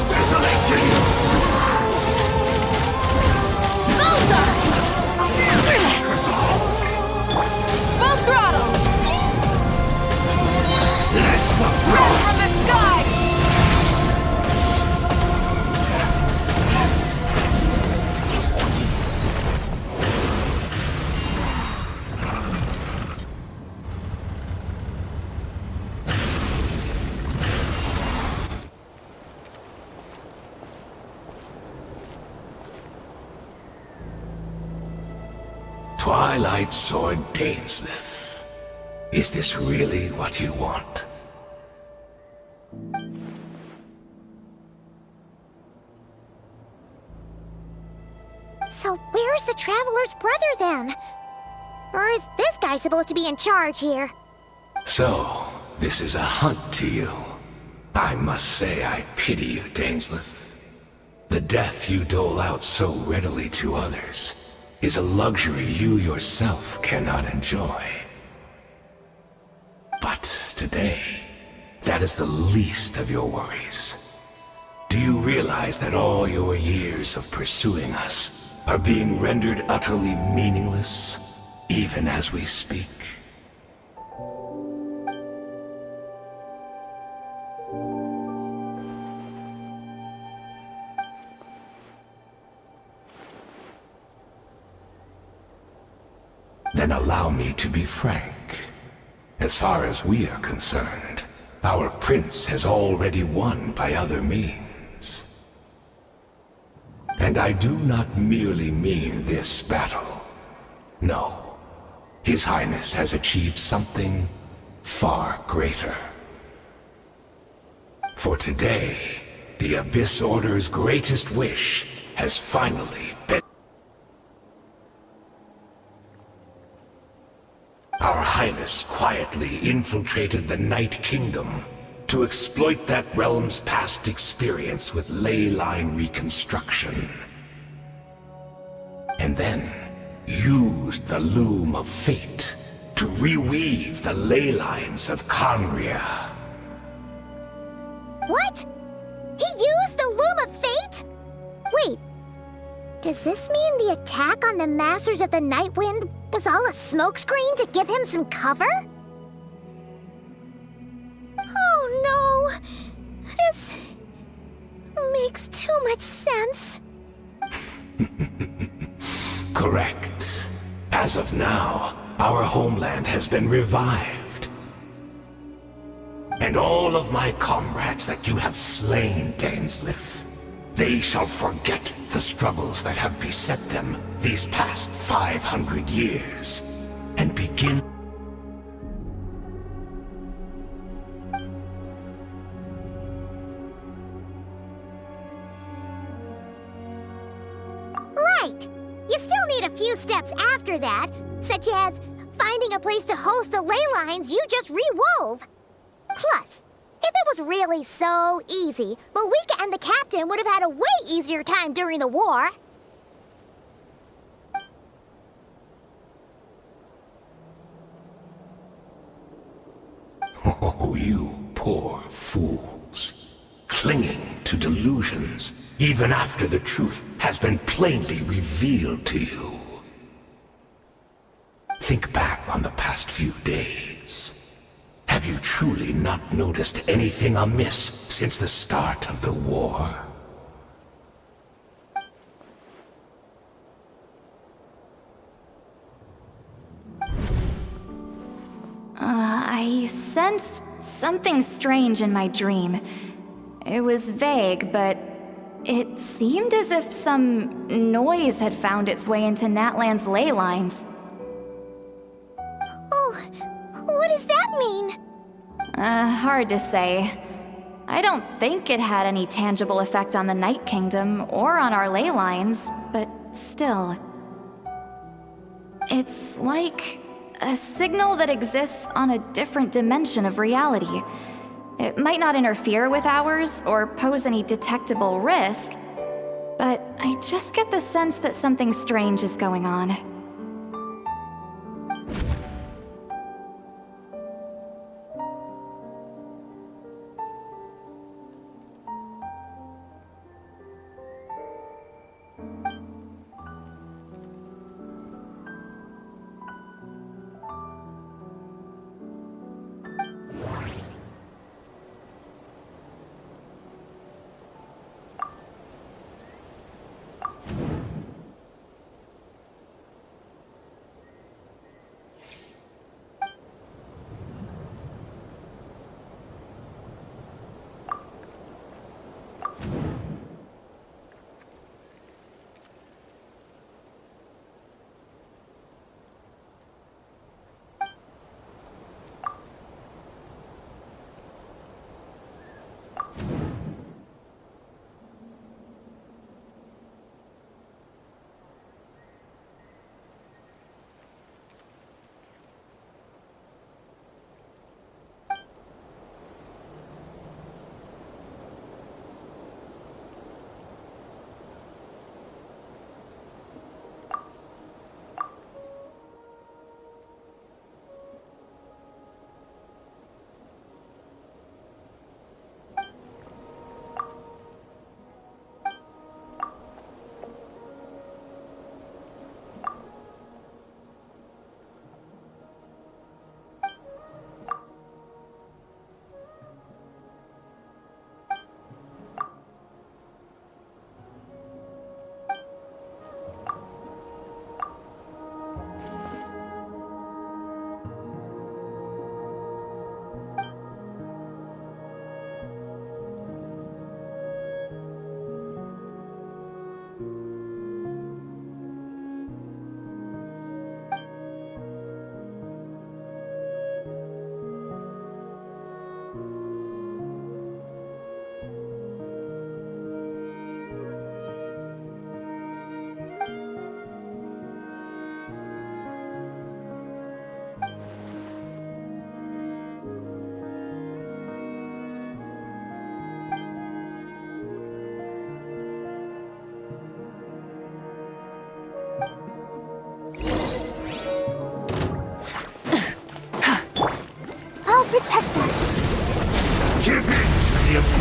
Speaker 7: Desolation!
Speaker 1: Bullseye! Full throttle!
Speaker 7: Let's
Speaker 1: Wrath from the sky!
Speaker 7: Twilight Sword Dainsleif. Is this really what you want?
Speaker 3: So where's the Traveler's brother then? Or is this guy supposed to be in charge here?
Speaker 7: So, this is a hunt to you. I must say I pity you, Dainsleif. The death you dole out so readily to others is a luxury you yourself cannot enjoy. But today, that is the least of your worries. Do you realize that all your years of pursuing us are being rendered utterly meaningless, even as we speak? Then allow me to be frank. As far as we are concerned, our prince has already won by other means. And I do not merely mean this battle. No, His Highness has achieved something far greater. For today, the Abyss Order's greatest wish has finally been... Our Highness quietly infiltrated the Night Kingdom to exploit that realm's past experience with ley line reconstruction. And then used the Loom of Fate to reweave the ley lines of Conria.
Speaker 3: What? He used the Loom of Fate? Wait, does this mean the attack on the Masters of the Nightwind was all a smokescreen to give him some cover? Oh no! This makes too much sense.
Speaker 7: Correct. As of now, our homeland has been revived. And all of my comrades that you have slain, Dainsleif, they shall forget the struggles that have beset them these past 500 years, and begin...
Speaker 3: Right! You still need a few steps after that, such as finding a place to host the ley lines you just re-wove. Plus, if it was really so easy, Moeka and the captain would have had a way easier time during the war.
Speaker 7: Oh, you poor fools. Clinging to delusions, even after the truth has been plainly revealed to you. Think back on the past few days. Have you truly not noticed anything amiss since the start of the war?
Speaker 5: I sensed something strange in my dream. It was vague, but it seemed as if some noise had found its way into Natlan's ley lines.
Speaker 3: Oh, what does that mean?
Speaker 5: Hard to say. I don't think it had any tangible effect on the Night Kingdom or on our ley lines, but still. It's like a signal that exists on a different dimension of reality. It might not interfere with ours or pose any detectable risk, but I just get the sense that something strange is going on.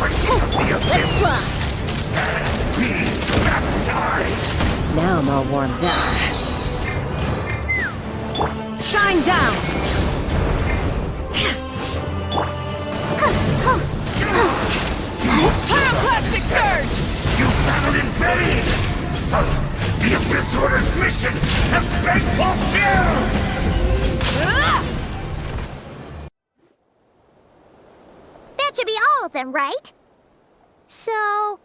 Speaker 7: embrace of the abyss and be baptized.
Speaker 9: Now I'm all warmed up.
Speaker 1: Shine down!
Speaker 4: Pyroclastic surge!
Speaker 7: You battled in vain! The Abyss Order's mission has been fulfilled!
Speaker 3: That should be all of them, right? So,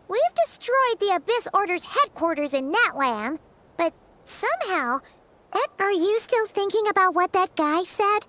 Speaker 3: we've destroyed the Abyss Order's headquarters in Natlan, but somehow, are you still thinking about what that guy said?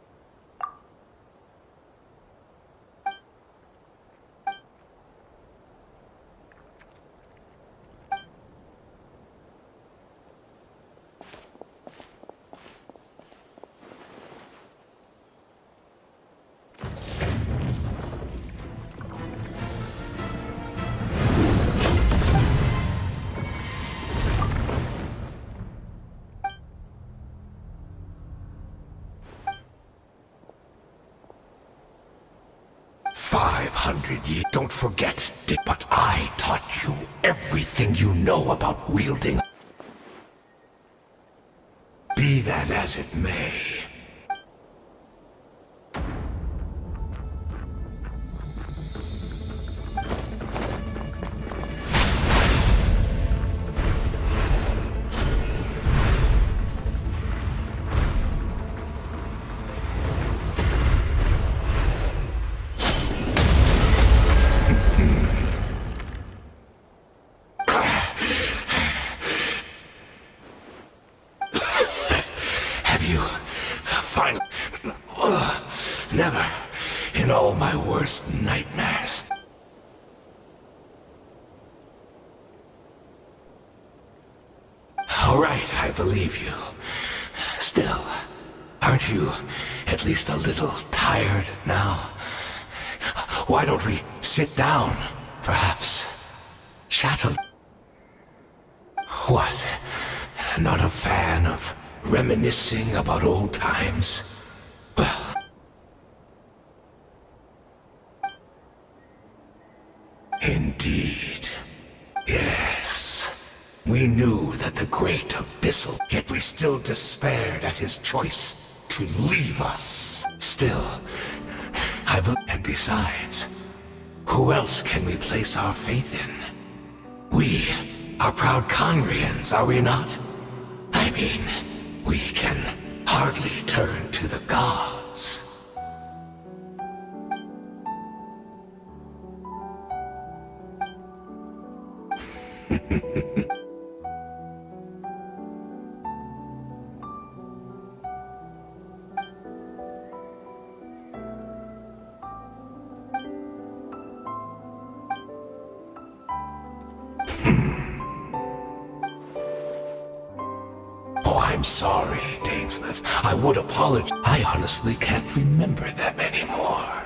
Speaker 7: Years. Don't forget, but I taught you everything you know about wielding. Be that as it may. Never in all my worst nightmares. All right, I believe you. Still, aren't you at least a little tired now? Why don't we sit down, perhaps? Chat a... What? Not a fan of reminiscing about old times? Well... Indeed. Yes. We knew that the great abyssal, yet we still despaired at his choice to leave us. Still, I believe... And besides, who else can we place our faith in? We are proud Conrians, are we not? I mean, we can hardly turn to the gods. Oh, I'm sorry, Dainsleif. I would apologize. I honestly can't remember them anymore.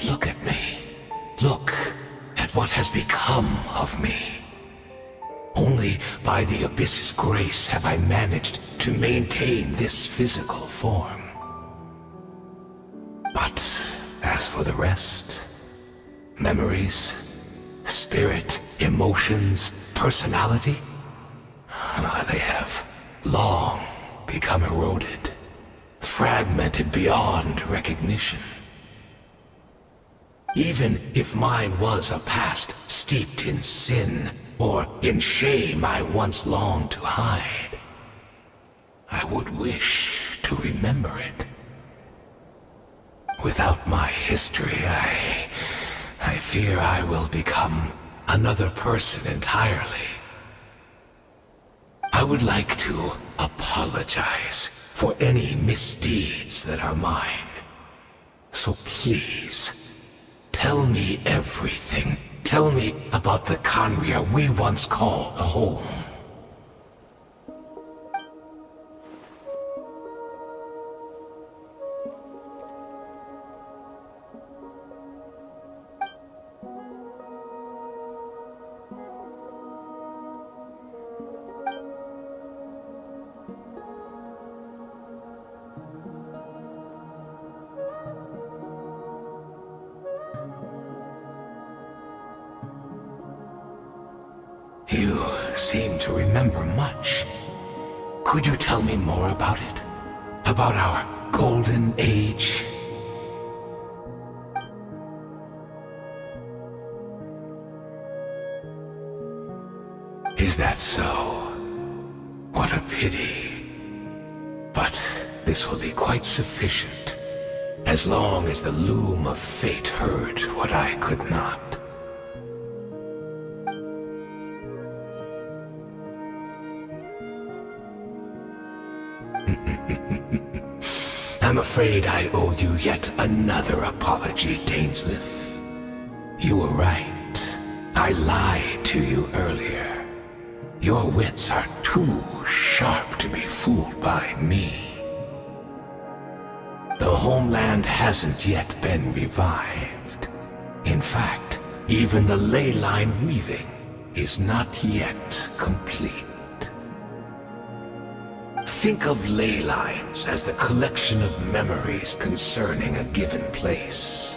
Speaker 7: Look at me. Look at what has become of me. Only by the Abyss's grace have I managed to maintain this physical form. But as for the rest, memories, spirit, emotions, personality, they have long become eroded, fragmented beyond recognition. Even if mine was a past steeped in sin, or in shame I once longed to hide, I would wish to remember it. Without my history, I fear I will become another person entirely. I would like to apologize for any misdeeds that are mine. So please, tell me everything. Tell me about the Conria we once called a home. to remember much. Could you tell me more about it? About our golden age? Is that so? What a pity. But this will be quite sufficient, as long as the loom of fate heard what I could not. I'm afraid I owe you yet another apology, Dainslith. You were right. I lied to you earlier. Your wits are too sharp to be fooled by me. The homeland hasn't yet been revived. In fact, even the ley line weaving is not yet complete. Think of ley lines as the collection of memories concerning a given place.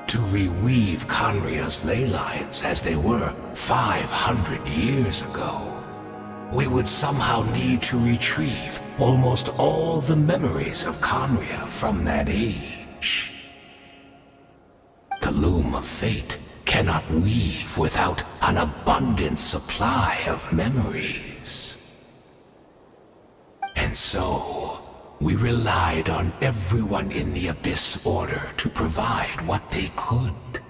Speaker 7: To reweave Conria's ley lines as they were 500 years ago, we would somehow need to retrieve almost all the memories of Conria from that age. The loom of fate cannot weave without an abundant supply of memories. And so, we relied on everyone in the Abyss Order to provide what they could.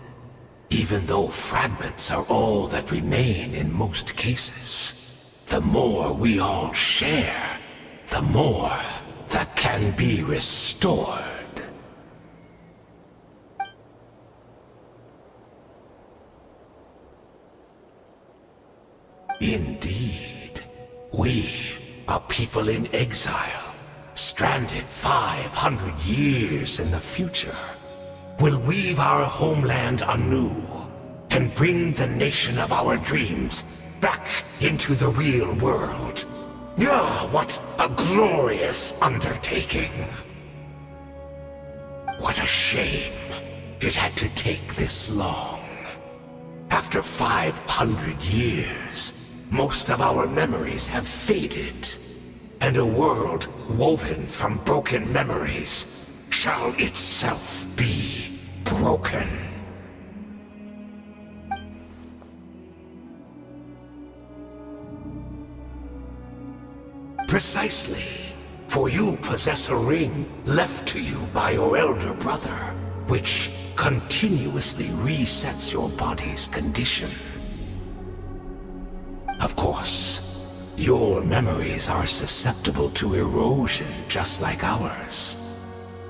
Speaker 7: Even though fragments are all that remain in most cases, the more we all share, the more that can be restored. Indeed, we, a people in exile, stranded 500 years in the future, will weave our homeland anew and bring the nation of our dreams back into the real world. Ah, what a glorious undertaking! What a shame it had to take this long. After 500 years, most of our memories have faded, and a world woven from broken memories shall itself be broken. Precisely, for you possess a ring left to you by your elder brother, which continuously resets your body's condition. Of course, your memories are susceptible to erosion just like ours.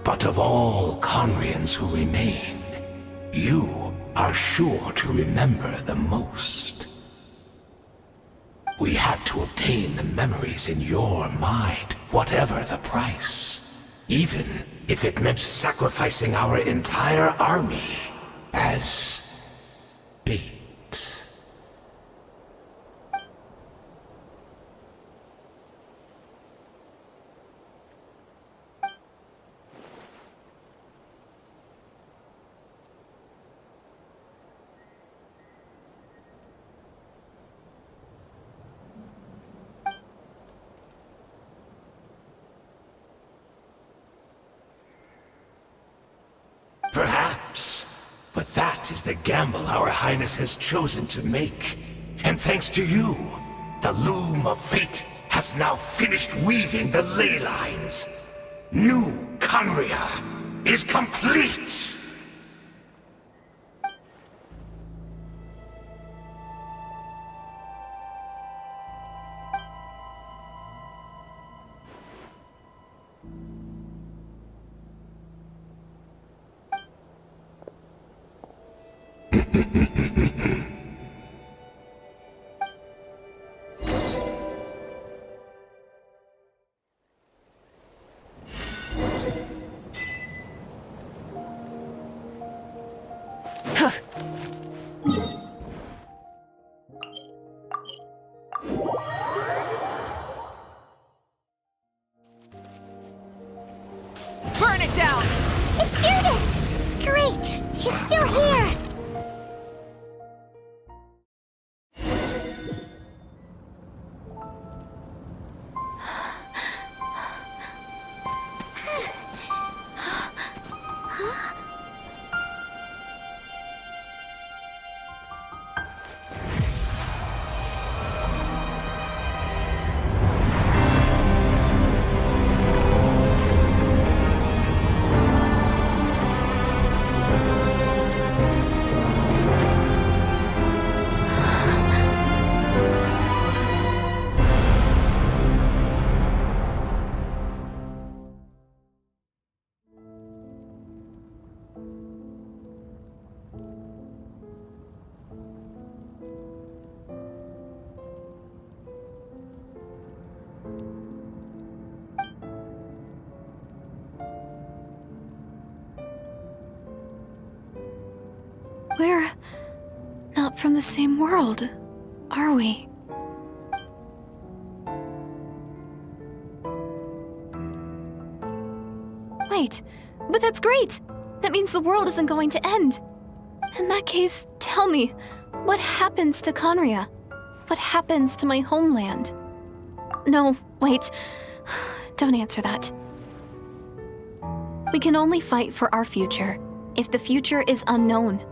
Speaker 7: But of all Conrians who remain, you are sure to remember the most. We had to obtain the memories in your mind, whatever the price. Even if it meant sacrificing our entire army as bait. Perhaps, but that is the gamble our Highness has chosen to make. And thanks to you, the loom of fate has now finished weaving the ley lines. New Conria is complete!
Speaker 1: Burn it down!
Speaker 3: It scared it! Great! She's still here!
Speaker 8: We're not from the same world, are we? Wait, but that's great! That means the world isn't going to end. In that case, tell me, what happens to Conria? What happens to my homeland? No, wait. Don't answer that. We can only fight for our future. If the future is unknown,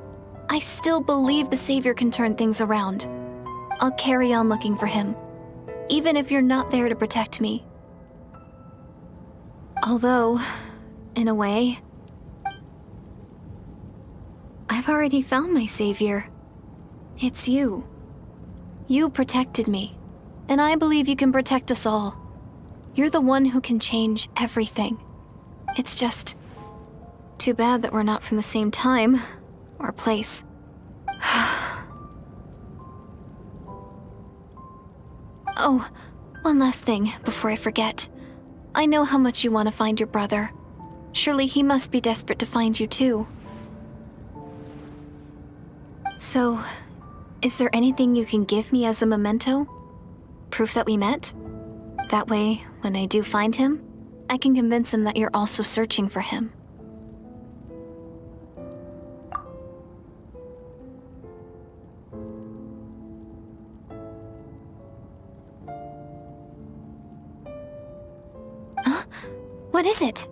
Speaker 8: I still believe the Savior can turn things around. I'll carry on looking for him, even if you're not there to protect me. Although, in a way, I've already found my Savior. It's you. You protected me, and I believe you can protect us all. You're the one who can change everything. It's just too bad that we're not from the same time or place. Oh, one last thing before I forget. I know how much you want to find your brother. Surely he must be desperate to find you too. So, is there anything you can give me as a memento? Proof that we met? That way, when I do find him, I can convince him that you're also searching for him. Huh? What is it?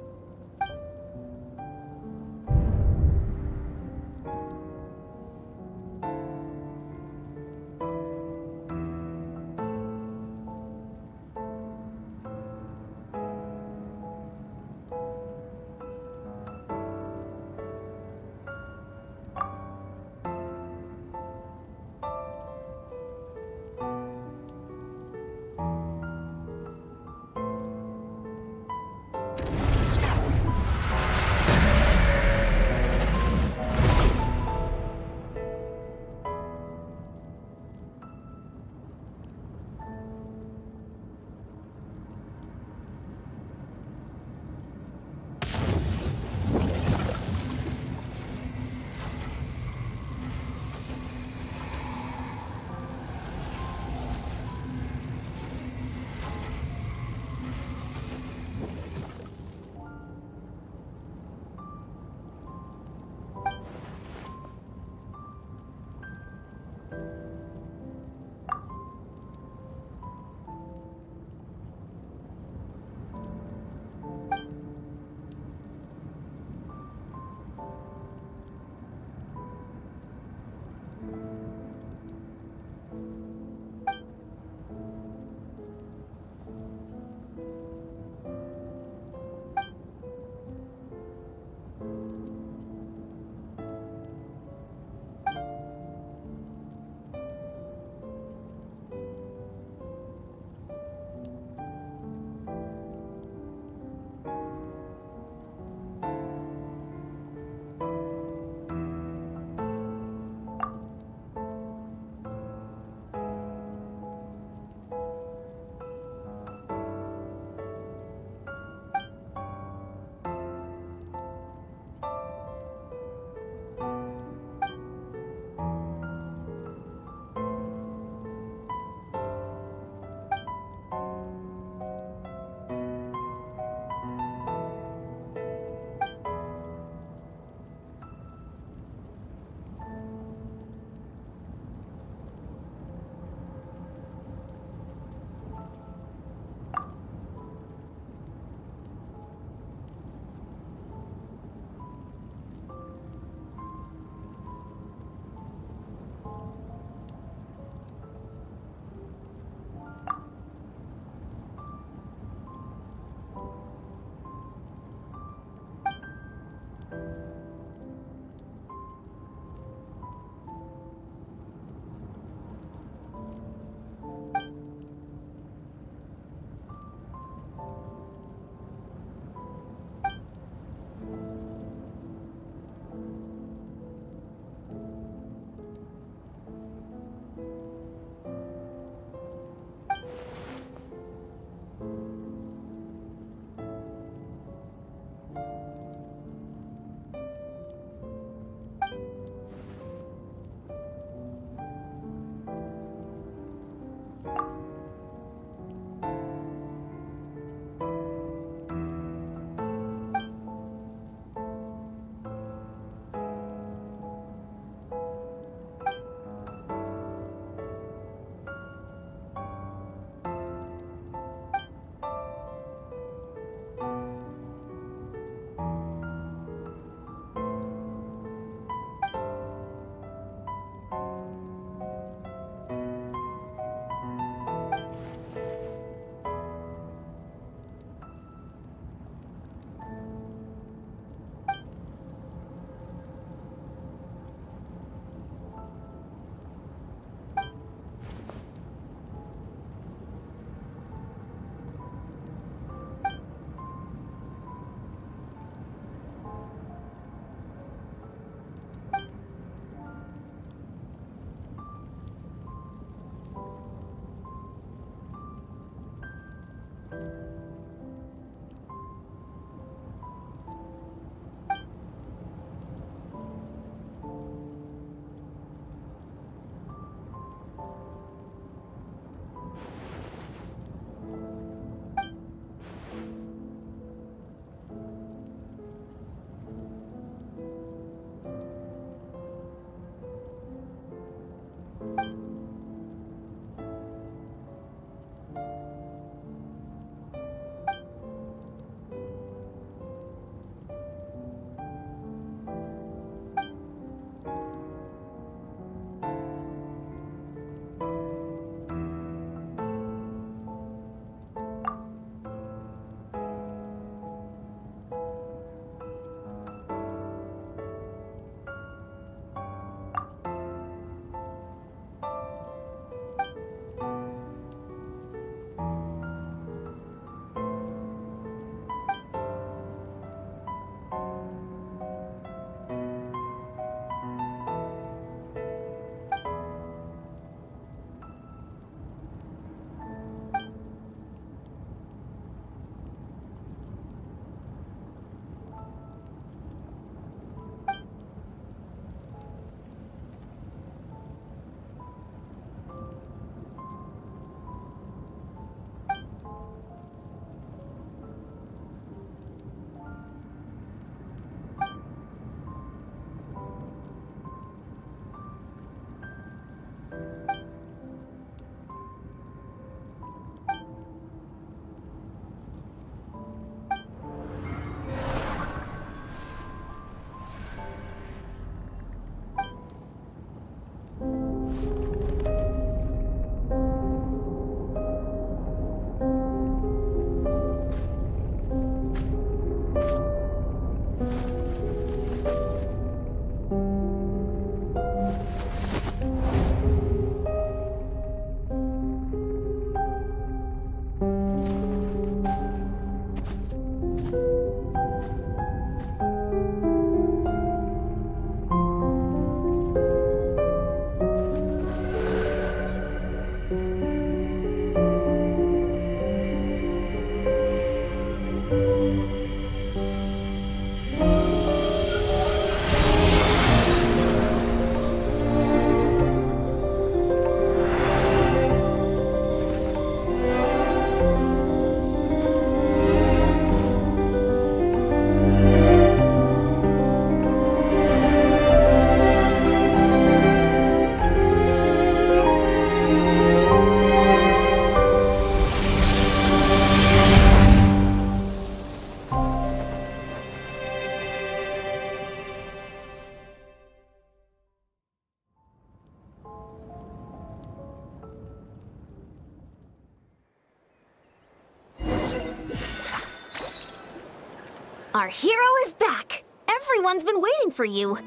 Speaker 2: Our hero is back! Everyone's been waiting for you!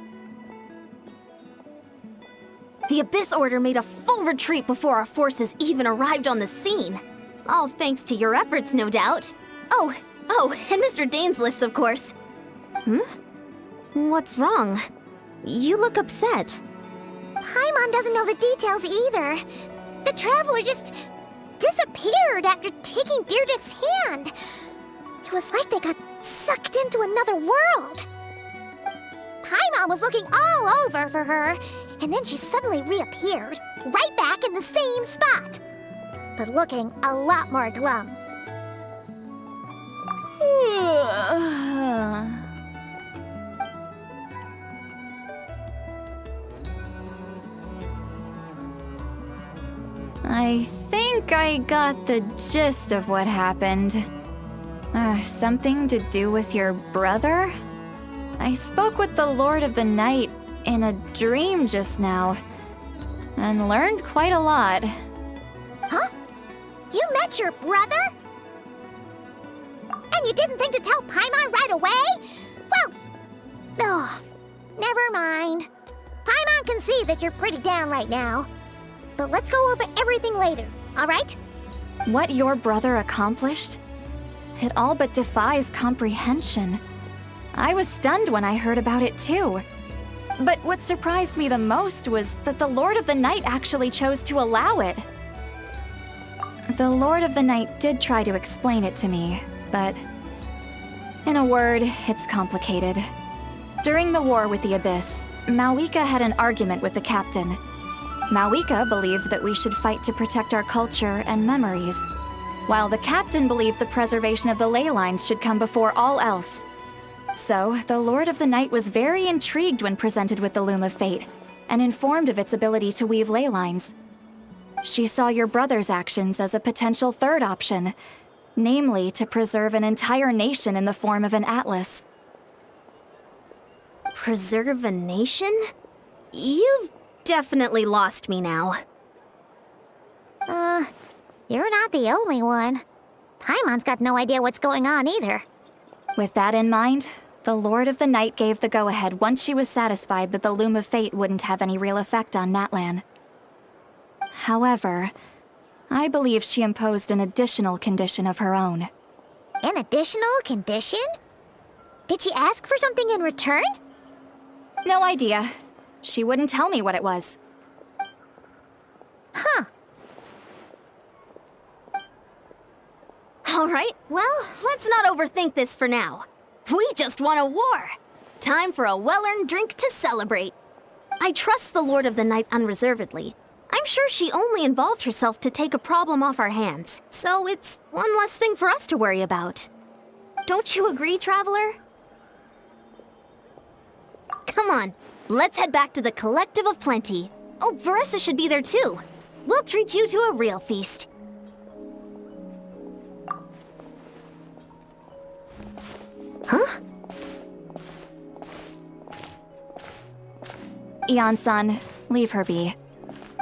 Speaker 2: The Abyss Order made a full retreat before our forces even arrived on the scene. All thanks to your efforts, no doubt. Oh, and Mr. Dainsliff's, of course. What's wrong? You look upset.
Speaker 3: Paimon doesn't know the details either. The Traveler just disappeared after taking Deirdre's hand. It was like they got sucked into another world. Paimon was looking all over for her, and then she suddenly reappeared, right back in the same spot. But looking a lot more glum.
Speaker 5: I think I got the gist of what happened. Something to do with your brother? I spoke with the Lord of the Night in a dream just now, and learned quite a lot.
Speaker 3: Huh? You met your brother? And you didn't think to tell Paimon right away? Well, never mind. Paimon can see that you're pretty down right now. But let's go over everything later, alright?
Speaker 5: What your brother accomplished? It all but defies comprehension. I was stunned when I heard about it too. But what surprised me the most was that the Lord of the Night actually chose to allow it. The Lord of the Night did try to explain it to me, but in a word, it's complicated. During the war with the Abyss, Mawika had an argument with the captain. Mawika believed that we should fight to protect our culture and memories, while the captain believed the preservation of the ley lines should come before all else. So, the Lord of the Night was very intrigued when presented with the Loom of Fate, and informed of its ability to weave ley lines. She saw your brother's actions as a potential third option, namely to preserve an entire nation in the form of an atlas.
Speaker 2: Preserve a nation? You've definitely lost me now.
Speaker 3: You're not the only one. Paimon's got no idea what's going on either.
Speaker 5: With that in mind, the Lord of the Night gave the go-ahead once she was satisfied that the Loom of Fate wouldn't have any real effect on Natlan. However, I believe she imposed an additional condition of her own.
Speaker 3: An additional condition? Did she ask for something in return?
Speaker 5: No idea. She wouldn't tell me what it was.
Speaker 3: Huh.
Speaker 2: Alright, well, let's not overthink this for now. We just won a war! Time for a well-earned drink to celebrate. I trust the Lord of the Night unreservedly. I'm sure she only involved herself to take a problem off our hands, so it's one less thing for us to worry about. Don't you agree, Traveler? Come on, let's head back to the Collective of Plenty. Oh, Veressa should be there too. We'll treat you to a real feast. Huh?
Speaker 5: Eon-san, leave her be.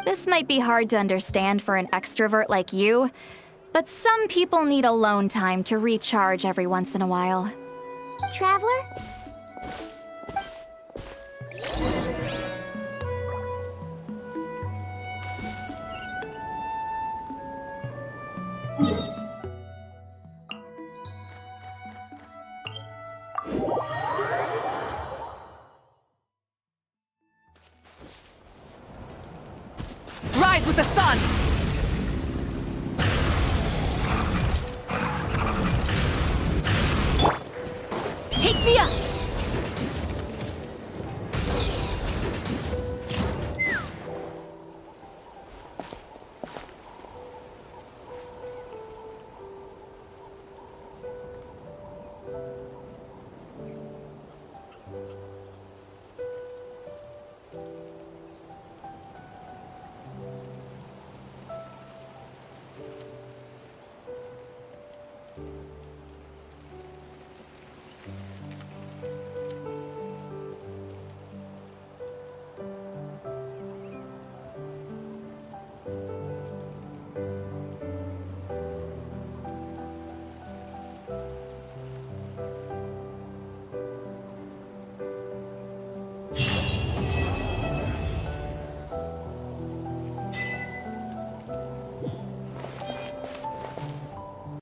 Speaker 5: This might be hard to understand for an extrovert like you, but some people need alone time to recharge every once in a while.
Speaker 3: Traveler?